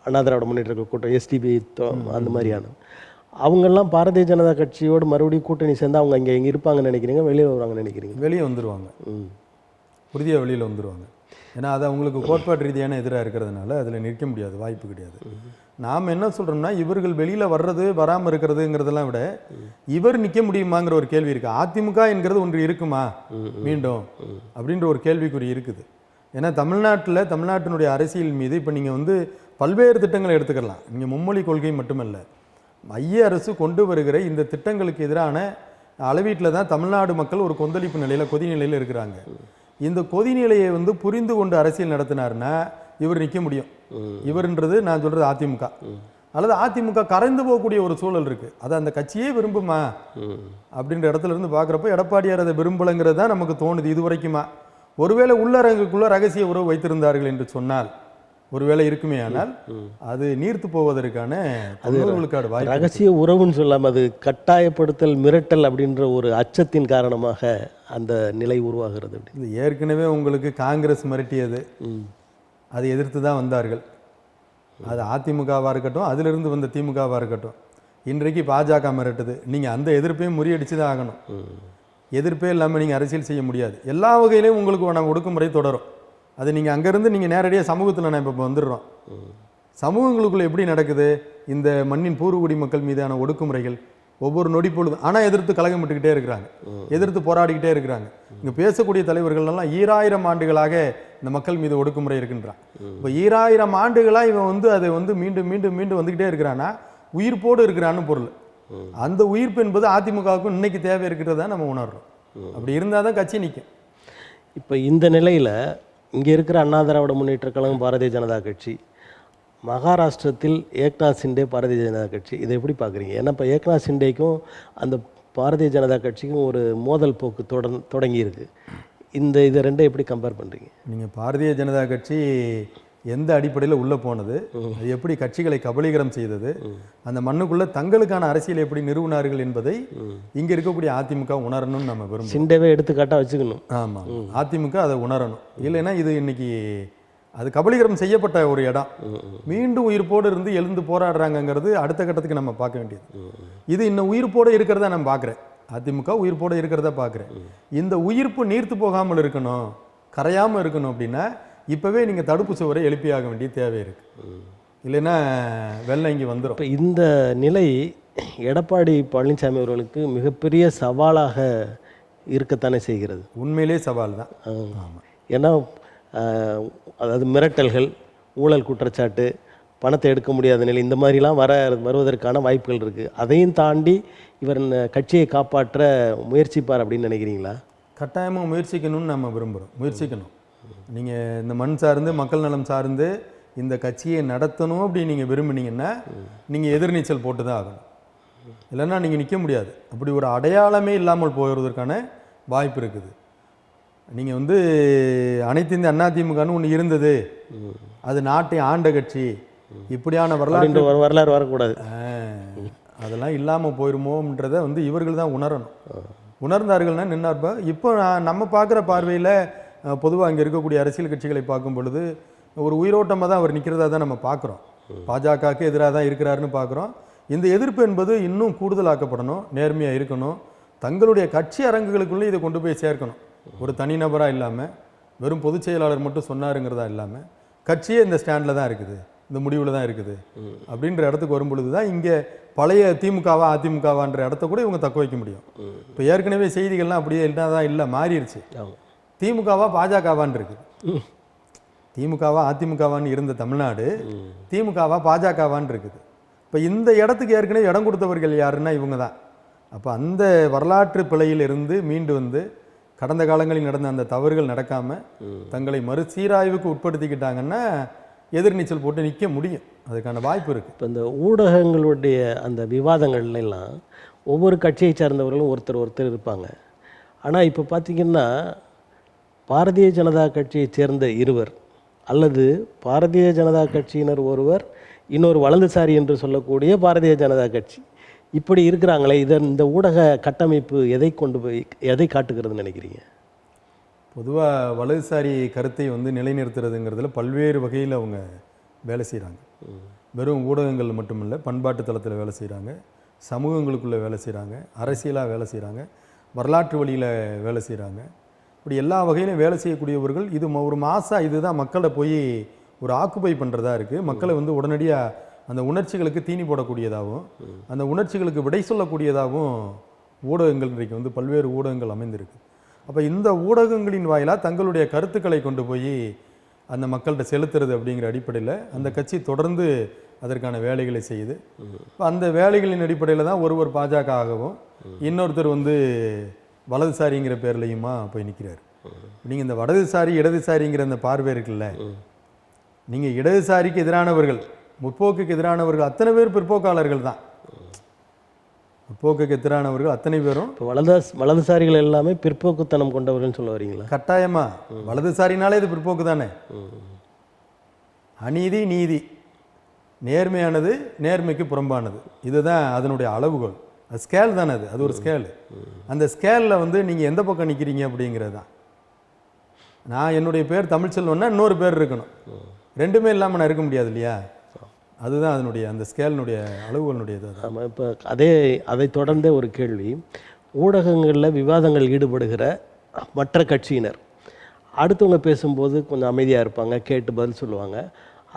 அண்ணா திராவிட முன்னேற்ற கூட்டம், எஸ்டிபி அந்த மாதிரியான அவங்கெல்லாம் பாரதிய ஜனதா கட்சியோடு மறுபடியும் கூட்டணி சேர்ந்து அவங்க இங்கே எங்கே இருப்பாங்கன்னு நினைக்கிறீங்க, வெளியே வருவாங்கன்னு நினைக்கிறீங்க? வெளியே வந்துடுவாங்க, உறுதியாக வெளியில் வந்துடுவாங்க. ஏன்னா அது அவங்களுக்கு கோட்பாட்டு ரீதியான எதிராக இருக்கிறதுனால அதில் நிற்க முடியாது, வாய்ப்பு கிடையாது. நாம் என்ன சொல்கிறோம்னா இவர்கள் வெளியில் வர்றது வராமல் இருக்கிறதுங்கிறதெல்லாம் விட இவர் நிற்க முடியுமாங்கிற ஒரு கேள்வி இருக்குது. அதிமுக என்கிறது ஒன்று இருக்குமா மீண்டும் அப்படின்ற ஒரு கேள்விக்குறி இருக்குது. ஏன்னா தமிழ்நாட்டினுடைய அரசியல் மீது இப்போ நீங்கள் வந்து பல்வேறு திட்டங்களை எடுத்துக்கலாம். நீங்கள் மும்மொழி கொள்கை மட்டுமல்ல, மைய அரசு கொண்டு வருகிற இந்த திட்டங்களுக்கு எதிரான அளவீட்டில் தான் தமிழ்நாடு மக்கள் ஒரு கொந்தளிப்பு நிலையில் கொதிநிலையில் இருக்கிறாங்க. இந்த கொதிநிலையை வந்து புரிந்து கொண்டு அரசியல் நடத்தினாருன்னா இவர் நிற்க முடியும். இவர்ன்றது நான் சொல்கிறது அதிமுக, அல்லது அதிமுக கரைந்து போகக்கூடிய ஒரு சூழல் இருக்குது. அதை அந்த கட்சியே விரும்புமா அப்படின்ற இடத்துல இருந்து பார்க்குறப்ப எடப்பாடியார் அதை விரும்பலைங்கிறது தான் நமக்கு தோணுது இது வரைக்குமா. ஒருவேளை உள்ளரங்குக்குள்ள ரகசிய உறவு வைத்திருந்தார்கள் என்று சொன்னால், ஒருவேளை இருக்குமே ஆனால் அது நீர்த்து போவதற்கான வாய்ப்பு. ரகசிய உறவுன்னு சொல்லாமல் அது கட்டாயப்படுத்தல், மிரட்டல் அப்படின்ற ஒரு அச்சத்தின் காரணமாக அந்த நிலை உருவாகிறது. இது ஏற்கனவே உங்களுக்கு காங்கிரஸ் மிரட்டியது, அதை எதிர்த்து தான் வந்தார்கள். அது அதிமுகவாக இருக்கட்டும், அதிலிருந்து வந்த திமுகவாக இருக்கட்டும். இன்றைக்கு பாஜக மிரட்டுது, நீங்கள் அந்த எதிர்ப்பையும் முறியடிச்சு தான் ஆகணும். எதிர்ப்பே இல்லாமல் நீங்கள் அரசியல் செய்ய முடியாது. எல்லா வகையிலையும் உங்களுக்கு நாங்கள் ஒடுக்குமுறை தொடரும். அது நீங்கள் அங்கேருந்து நீங்கள் நேரடியாக சமூகத்தில் நான் இப்போ வந்துடுறோம். சமூகங்களுக்குள்ள எப்படி நடக்குது இந்த மண்ணின் பூர்வகுடி மக்கள் மீதான ஒடுக்குமுறைகள் ஒவ்வொரு நொடி பொழுதும். ஆனால் எதிர்த்து கலகமிட்டுக்கிட்டே இருக்கிறாங்க, எதிர்த்து போராடிக்கிட்டே இருக்கிறாங்க. இங்கே பேசக்கூடிய தலைவர்கள்லாம் 2000 ஆண்டுகளாக இந்த மக்கள் மீது ஒடுக்குமுறை இருக்கின்றான். இப்போ 2000 ஆண்டுகளாக இவன் வந்து அதை வந்து மீண்டும் மீண்டும் மீண்டும் வந்துக்கிட்டே இருக்கிறான்னா உயிர்ப்போடு இருக்கிறான்னு பொருள். அந்த உயிர்ப்பு என்பது அதிமுகவுக்கும் இன்னைக்கு தேவை இருக்கிறதா நம்ம உணர்றோம். அப்படி இருந்தால் தான் கட்சி நிற்கும். இப்போ இந்த நிலையில் இங்கே இருக்கிற அண்ணா திராவிட முன்னேற்ற கழகம், பாரதிய ஜனதா கட்சி, மகாராஷ்டிரத்தில் ஏக்நாத் சிண்டே பாரதிய ஜனதா கட்சி, இதை எப்படி பார்க்குறீங்க? ஏன்னா இப்போ ஏக்நாத் சிண்டேக்கும் அந்த பாரதிய ஜனதா கட்சிக்கும் ஒரு மோதல் போக்கு தொடங்கியிருக்கு. இதை ரெண்டை எப்படி கம்பேர் பண்ணுறீங்க? நீங்கள் பாரதிய ஜனதா கட்சி எந்த அடிப்படையில் உள்ளே போனது, அது எப்படி கட்சிகளை கபலீகரம் செய்தது, அந்த மண்ணுக்குள்ளே தங்களுக்கான அரசியல் எப்படி நிறுவனார்கள் என்பதை இங்கே இருக்கக்கூடிய அதிமுக உணரணும்னு நம்ம விரும்புகிறோம். சிண்டேவே எடுத்துக்காட்டாக வச்சுக்கணும். ஆமாம், அதிமுக அதை உணரணும். இல்லைன்னா இது இன்னைக்கு அது கபலீகரம் செய்யப்பட்ட ஒரு இடம். மீண்டும் உயிர்ப்போடு இருந்து எழுந்து போராடுறாங்கங்கிறது அடுத்த கட்டத்துக்கு நம்ம பார்க்க வேண்டியது. இது இன்னும் உயிர்ப்போடு இருக்கிறதா நான் பார்க்குறேன். அதிமுக உயிர்ப்போடு இருக்கிறதா பார்க்குறேன். இந்த உயிர்ப்பு நீர்த்து போகாமல் இருக்கணும், கரையாமல் இருக்கணும் அப்படின்னா இப்போவே நீங்கள் தடுப்பு சுவரை எழுப்பியாக வேண்டிய தேவை இருக்குது. இல்லைன்னா வெள்ளம் இங்கே வந்துடும். இப்போ இந்த நிலை எடப்பாடி பழனிசாமி அவர்களுக்கு மிகப்பெரிய சவாலாக இருக்கத்தானே செய்கிறது. உண்மையிலே சவால் தான். ஏன்னா அதாவது மிரட்டல்கள், ஊழல் குற்றச்சாட்டு, பணத்தை எடுக்க முடியாத நிலை, இந்த மாதிரிலாம் வருவதற்கான வாய்ப்புகள் இருக்குது. அதையும் தாண்டி இவர் கட்சியை காப்பாற்ற முயற்சிப்பார் அப்படின்னு நினைக்கிறீங்களா? கட்டாயமாக முயற்சிக்கணும்னு நம்ம விரும்புகிறோம். முயற்சிக்கணும். நீங்கள் இந்த மண் சார்ந்து மக்கள் நலம் சார்ந்து இந்த கட்சியை நடத்தணும் அப்படின்னு நீங்கள் விரும்புனீங்கன்னா நீங்கள் எதிர்நீச்சல் போட்டு தான் ஆகணும். இல்லைன்னா நீங்கள் நிற்க முடியாது. அப்படி ஒரு அடையாளமே இல்லாமல் போகிறதுக்கான வாய்ப்பு இருக்குது. நீங்கள் வந்து அனைத்து இந்த அதிமுகன்னு ஒன்று இருந்தது, அது நாட்டை ஆண்ட கட்சி, இப்படியான வரலாறு வரக்கூடாது, அதெல்லாம் இல்லாமல் போயிருமோன்றதை வந்து இவர்கள் தான் உணரணும். உணர்ந்தார்கள்னா நின்னார்ப்ப. இப்போ நம்ம பார்க்குற பார்வையில் பொதுவாக அங்கே இருக்கக்கூடிய அரசியல் கட்சிகளை பார்க்கும் பொழுது ஒரு உயிரோட்டமாக தான் அவர் நிற்கிறதா தான் நம்ம பார்க்குறோம். பாஜகவுக்கு எதிராக தான் இருக்கிறாருன்னு பார்க்குறோம். இந்த எதிர்ப்பு என்பது இன்னும் கூடுதலாக்கப்படணும், நேர்மையாக இருக்கணும், தங்களுடைய கட்சி அரங்குகளுக்குள்ளே இதை கொண்டு போய் சேர்க்கணும். ஒரு தனிநபராக இல்லாமல் வெறும் பொதுச் செயலாளர் மட்டும் சொன்னாருங்கிறதா இல்லாமல் கட்சியே இந்த ஸ்டாண்டில் தான் இருக்குது, இந்த முடிவில் தான் இருக்குது அப்படின்ற இடத்துக்கு வரும்பொழுது தான் இங்கே பழைய திமுகவா அதிமுகவான்ற இடத்த கூட இவங்க தக்க வைக்க முடியும். இப்போ ஏற்கனவே செய்திகள்லாம் அப்படியே தான் இல்லை, மாறிடுச்சு. திமுகவா பாஜகவான் இருக்குது. திமுகவா அதிமுகவான்னு இருந்த தமிழ்நாடு திமுகவா பாஜகவான் இருக்குது. இப்போ இந்த இடத்துக்கு ஏற்கனவே இடம் கொடுத்தவர்கள் யாருன்னா இவங்க தான். அப்போ அந்த வரலாற்று பிழையிலிருந்து மீண்டு வந்து கடந்த காலங்களில் நடந்த அந்த தவறுகள் நடக்காமல் தங்களை மறுசீராய்வுக்கு உட்படுத்திக்கிட்டாங்கன்னா எதிர்நீச்சல் போட்டு நிற்க முடியும். அதுக்கான வாய்ப்பு இருக்குது. இப்போ இந்த ஊடகங்களுடைய அந்த விவாதங்கள்லாம் ஒவ்வொரு கட்சியை சார்ந்தவர்களும் ஒருத்தர் இருப்பாங்க. ஆனால் இப்போ பார்த்திங்கன்னா பாரதிய ஜனதா கட்சியைச் சேர்ந்த இருவர் அல்லது பாரதிய ஜனதா கட்சியினர் ஒருவர், இன்னொரு வலதுசாரி என்று சொல்லக்கூடிய பாரதிய ஜனதா கட்சி, இப்படி இருக்கிறாங்களே, இந்த ஊடக கட்டமைப்பு எதை காட்டுகிறதுன்னு நினைக்கிறீங்க? பொதுவாக வலதுசாரி கருத்தை வந்து நிலைநிறுத்துறதுங்கிறதுல பல்வேறு வகையில் அவங்க வேலை செய்கிறாங்க. வெறும் ஊடகங்கள் மட்டுமில்லை, பண்பாட்டு தளத்தில் வேலை செய்கிறாங்க, சமூகங்களுக்குள்ளே வேலை செய்கிறாங்க, அரசியலாக வேலை செய்கிறாங்க, வரலாற்று வழியில் வேலை செய்கிறாங்க. இப்படி எல்லா வகையிலும் வேலை செய்யக்கூடியவர்கள் இது ஒரு மாதம் இதுதான் மக்களை போய் ஒரு ஆக்குபை பண்ணுறதா இருக்குது. மக்களை வந்து உடனடியாக அந்த உணர்ச்சிகளுக்கு தீனி போடக்கூடியதாகவும் அந்த உணர்ச்சிகளுக்கு விடை சொல்லக்கூடியதாகவும் ஊடகங்கள் இன்றைக்கு வந்து பல்வேறு ஊடகங்கள் அமைந்திருக்கு. அப்போ இந்த ஊடகங்களின் வாயிலாக தங்களுடைய கருத்துக்களை கொண்டு போய் அந்த மக்கள்கிட்ட செலுத்துறது அப்படிங்கிற அடிப்படையில் அந்த கட்சி தொடர்ந்து அதற்கான வேலைகளை செய்யுது. இப்போ அந்த வேலைகளின் அடிப்படையில் தான் ஒருவர் பாஜக ஆகவும் இன்னொருத்தர் வந்து வலதுசாரிங்கிற பேர்லையுமா போய் நிற்கிறார். நீங்கள் இந்த வலதுசாரி இடதுசாரிங்கிற அந்த பார்வை இருக்குல்ல, நீங்கள் இடதுசாரிக்கு எதிரானவர்கள், முற்போக்குக்கு எதிரானவர்கள் அத்தனை பேர் பிற்போக்காளர்கள் தான். முற்போக்குக்கு எதிரானவர்கள் அத்தனை பேரும் இப்போ வலதுசாரிகள் எல்லாமே பிற்போக்குத்தனம் கொண்டவர்கள்னு சொல்ல வரீங்களா? கட்டாயமா வலதுசாரினாலே இது பிற்போக்கு தானே. அநீதி நீதி, நேர்மையானது நேர்மைக்கு புறம்பானது, இதுதான் அதனுடைய அளவுகோல். அது ஸ்கேல் தானே, அது ஒரு ஸ்கேலு. அந்த ஸ்கேலில் வந்து நீங்கள் எந்த பக்கம் நிற்கிறீங்க அப்படிங்கிறது தான். நான் என்னுடைய பேர் தமிழ்ச்செல்வன்னா இன்னொரு பேர் இருக்கணும், ரெண்டுமே இல்லாமல் நான் இருக்க முடியாது இல்லையா? அதுதான் அதனுடைய அந்த ஸ்கேலினுடைய அளவுகளுடையது. ஆமாம். இப்போ அதை தொடர்ந்தே ஒரு கேள்வி, ஊடகங்களில் விவாதங்கள் ஈடுபடுகிற மற்ற கட்சியினர் அடுத்தவங்க பேசும்போது கொஞ்சம் அமைதியாக இருப்பாங்க, கேட்டு பதில் சொல்லுவாங்க.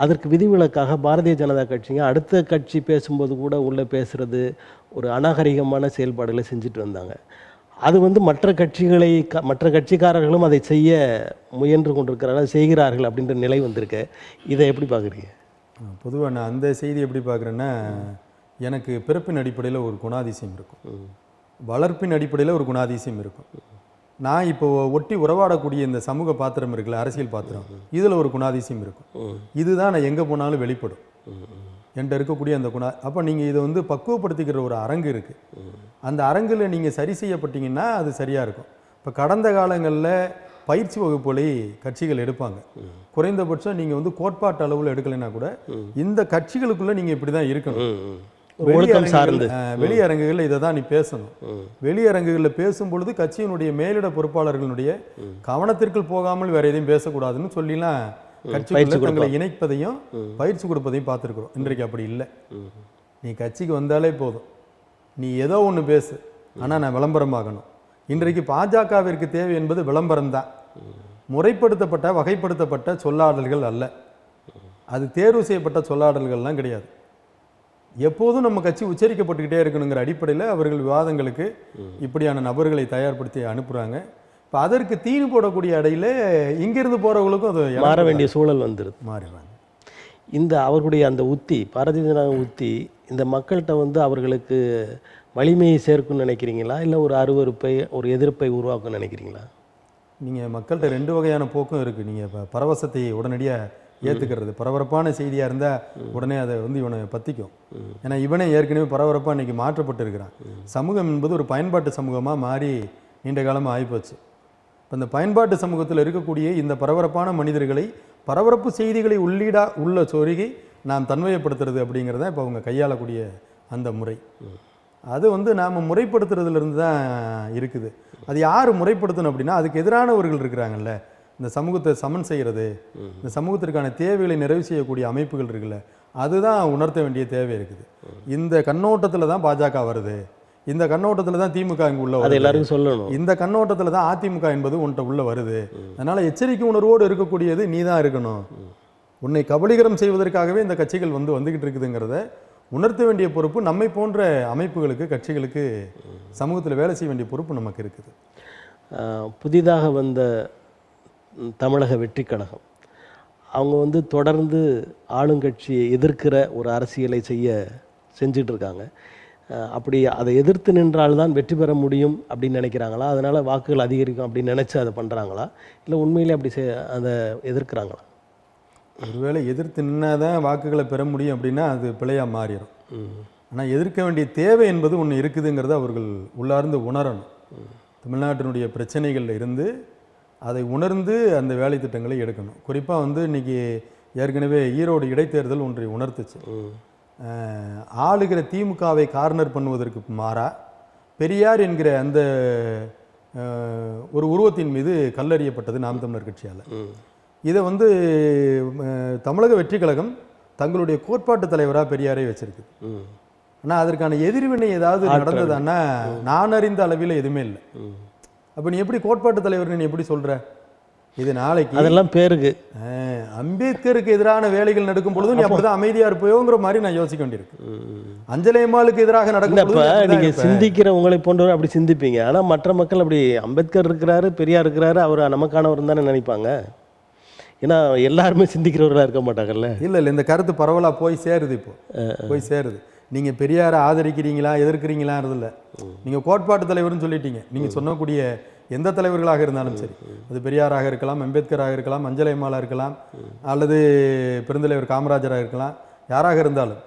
அதற்கு விதிவிலக்காக பாரதிய ஜனதா கட்சிங்க அடுத்த கட்சி பேசும்போது கூட உள்ளே பேசுகிறது ஒரு அநாகரிகமான செயல்பாடுகளை செஞ்சுட்டு வந்தாங்க. அது வந்து மற்ற கட்சிக்காரர்களும் அதை செய்ய முயன்று கொண்டிருக்கிறார்கள், செய்கிறார்கள் அப்படின்ற நிலை வந்திருக்கு. இதை எப்படி பார்க்குறீங்க? பொதுவாக நான் அந்த செய்தி எப்படி பார்க்குறேன்னா, எனக்கு பிறப்பின் அடிப்படையில் ஒரு குணாதிசயம் இருக்கும், வளர்ப்பின் அடிப்படையில் ஒரு குணாதிசயம் இருக்கும். நான் இப்போ ஒட்டி உறவாடக்கூடிய இந்த சமூக பாத்திரம் இருக்குல்ல, அரசியல் பாத்திரம், இதில் ஒரு குணாதிசயம் இருக்கும். இதுதான் நான் எங்கே போனாலும் வெளிப்படும் என்கிட்ட இருக்கக்கூடிய அந்த அப்போ நீங்கள் இதை வந்து பக்குவப்படுத்திக்கிற ஒரு அரங்கு இருக்குது. அந்த அரங்கில் நீங்கள் சரி செய்யப்பட்டீங்கன்னா அது சரியாக இருக்கும். இப்போ கடந்த காலங்களில் பயிற்சி வகுப்புகளை கட்சிகள் எடுப்பாங்க. குறைந்தபட்சம் நீங்கள் வந்து கோட்பாட்டு அளவில் எடுக்கலைன்னா கூட இந்த கட்சிகளுக்குள்ளே நீங்கள் இப்படி தான் இருக்கணும். வெளியரங்குகளில் இதை தான் நீ பேசணும். வெளியரங்குகளில் பேசும்பொழுது கட்சியினுடைய மேலிட பொறுப்பாளர்களுடைய கவனத்திற்குள் போகாமல் வேற எதையும் பேசக்கூடாதுன்னு சொல்லிலாம் கட்சிக்குள்ள தங்களை இணைப்பதையும் பயிற்சி கொடுப்பதையும் பார்த்துருக்குறோம். இன்றைக்கு அப்படி இல்லை. நீ கட்சிக்கு வந்தாலே போதும், நீ ஏதோ ஒன்று பேசு, ஆனால் நான் விளம்பரமாகணும். இன்றைக்கு பாஜகவிற்கு தேவை என்பது விளம்பரம் தான், முறைப்படுத்தப்பட்ட வகைப்படுத்தப்பட்ட சொல்லாடல்கள் அல்ல. அது தேர்வு செய்யப்பட்ட சொல்லாடல்கள்லாம் கிடையாது. எப்போதும் நம்ம கட்சி உச்சரிக்கப்பட்டுக்கிட்டே இருக்கணுங்கிற அடிப்படையில் அவர்கள் விவாதங்களுக்கு இப்படியான நபர்களை தயார்படுத்தி அனுப்புகிறாங்க. இப்போ அதற்கு தீனு போடக்கூடிய இடையில இங்கிருந்து போகிறவங்களுக்கும் அது மாற வேண்டிய சூழல் வந்துடுது, மாறிடுறாங்க. இந்த அவர்களுடைய அந்த உத்தி, பாரதிய ஜனதா உத்தி இந்த மக்கள்கிட்ட வந்து அவர்களுக்கு வலிமையை சேர்க்கும்னு நினைக்கிறீங்களா, இல்லை ஒரு அருவருப்பை ஒரு எதிர்ப்பை உருவாக்கும்னு நினைக்கிறீங்களா? நீங்கள் மக்கள்கிட்ட ரெண்டு வகையான போக்கும் இருக்குது. நீங்கள் இப்போ பரவசத்தை உடனடியாக ஏற்றுக்கிறது, பரபரப்பான செய்தியாக இருந்தால் உடனே அதை வந்து இவனை பற்றிக்கும். ஏன்னா இவனே ஏற்கனவே பரபரப்பாக இன்றைக்கி மாற்றப்பட்டு இருக்கிறான். சமூகம் என்பது ஒரு பயன்பாட்டு சமூகமாக மாறி நீண்ட காலமாக ஆகிப்போச்சு. இப்போ இந்த பயன்பாட்டு சமூகத்தில் இருக்கக்கூடிய இந்த பரபரப்பான மனிதர்களை பரபரப்பு செய்திகளை உள்ள சொருகி நாம் தன்மையப்படுத்துறது அப்படிங்கிறத இப்போ அவங்க கையாளக்கூடிய அந்த முறை, அது வந்து நாம் முறைப்படுத்துறதுலேருந்து தான் இருக்குது. அது யார் முறைப்படுத்தணும் அப்படின்னா, அதுக்கு எதிரானவர்கள் இருக்கிறாங்கல்ல, இந்த சமூகத்தை சமன் செய்கிறது, இந்த சமூகத்திற்கான தேவைகளை நிறைவு செய்யக்கூடிய அமைப்புகள் இருக்குல்ல, அதுதான் உணர்த்த வேண்டிய தேவை இருக்குது. இந்த கண்ணோட்டத்தில் தான் பாஜக வருது, இந்த கண்ணோட்டத்தில் தான் திமுக இங்கே உள்ள வருது, எல்லாருக்கும் சொல்லணும். இந்த கண்ணோட்டத்தில் தான் அதிமுக என்பது உன்கிட்ட உள்ள வருது. அதனால் எச்சரிக்கை உணர்வோடு இருக்கக்கூடியது நீ தான் இருக்கணும். உன்னை கபலீகரம் செய்வதற்காகவே இந்த கட்சிகள் வந்துக்கிட்டு இருக்குதுங்கிறத உணர்த்த வேண்டிய பொறுப்பு நம்மை போன்ற அமைப்புகளுக்கு, கட்சிகளுக்கு, சமூகத்தில் வேலை செய்ய வேண்டிய பொறுப்பு நமக்கு இருக்குது. புதிதாக வந்த தமிழக வெற்றி கழகம் அவங்க வந்து தொடர்ந்து ஆளுங்கட்சியை எதிர்க்கிற ஒரு அரசியலை செஞ்சிட்டு இருக்காங்க. அப்படி அதை எதிர்த்து நின்றால்தான் வெற்றி பெற முடியும் அப்படின்னு நினைக்கிறாங்களா, அதனால் வாக்குகள் அதிகரிக்கும் அப்படின்னு நினச்சி அதை பண்ணுறாங்களா, இல்லை உண்மையிலே அப்படி அதை எதிர்க்கிறாங்களா? ஒருவேளை எதிர்த்து நின்னாதான் வாக்குகளை பெற முடியும் அப்படின்னா அது பிழையாக மாறிடும். ஆனால் எதிர்க்க வேண்டிய தேவை என்பது ஒன்று இருக்குதுங்கிறத அவர்கள் உள்ளார்ந்து உணரணும். தமிழ்நாட்டினுடைய பிரச்சனைகளில் இருந்து அதை உணர்ந்து அந்த வேலை திட்டங்களை எடுக்கணும். குறிப்பாக வந்து இன்றைக்கி ஏற்கனவே ஈரோடு இடைத்தேர்தல் ஒன்றை உணர்த்துச்சு. ஆளுகிற திமுகவை கார்னர் பண்ணுவதற்கு மாறா பெரியார் என்கிற அந்த ஒரு உருவத்தின் மீது கல்லறியப்பட்டது நாம் தமிழர் கட்சியால். இதை வந்து தமிழக வெற்றி கழகம் தங்களுடைய கோட்பாட்டு தலைவராக பெரியாரை வச்சிருக்கு. ஆனால் அதற்கான எதிர்வினை ஏதாவது நடந்ததுன்னா நான் அறிந்த அளவில் எதுவுமே இல்லை. அப்போ நீ எப்படி கோட்பாட்டு தலைவர் நீ எப்படி சொல்கிற? இது நாளைக்கு அதெல்லாம் பேருக்கு அம்பேத்கருக்கு எதிரான வேலைகள் நடக்கும் பொழுது நீ அப்படிதான் அமைதியாக இருப்போங்கிற மாதிரி நான் யோசிக்க வேண்டியிருக்கு. அஞ்சலி அம்மாளுக்கு எதிராக நடக்கும் நீங்க சிந்திக்கிற உங்களை போன்றவர் அப்படி சிந்திப்பீங்க. ஆனால் மற்ற மக்கள் அப்படி அம்பேத்கர் இருக்கிறாரு, பெரியார் இருக்கிறாரு, அவர் நமக்கானவர் தானே நினைப்பாங்க. ஏன்னா எல்லாருமே சிந்திக்கிறவர்களாக இருக்க மாட்டாங்கல்ல. இல்லை இல்லை, இந்த கருத்து பரவலாக போய் சேருது, இப்போ போய் சேருது. நீங்கள் பெரியாரை ஆதரிக்கிறீங்களா எதிர்க்கிறீங்களான்றது இல்லை, நீங்கள் கோட்பாட்டு தலைவர்னு சொல்லிட்டீங்க. நீங்கள் சொன்னக்கூடிய எந்த தலைவர்களாக இருந்தாலும் சரி, அது பெரியாராக இருக்கலாம், அம்பேத்கராக இருக்கலாம், அஞ்சலை அம்மாளாக இருக்கலாம், அல்லது பெருந்தலைவர் காமராஜராக இருக்கலாம், யாராக இருந்தாலும்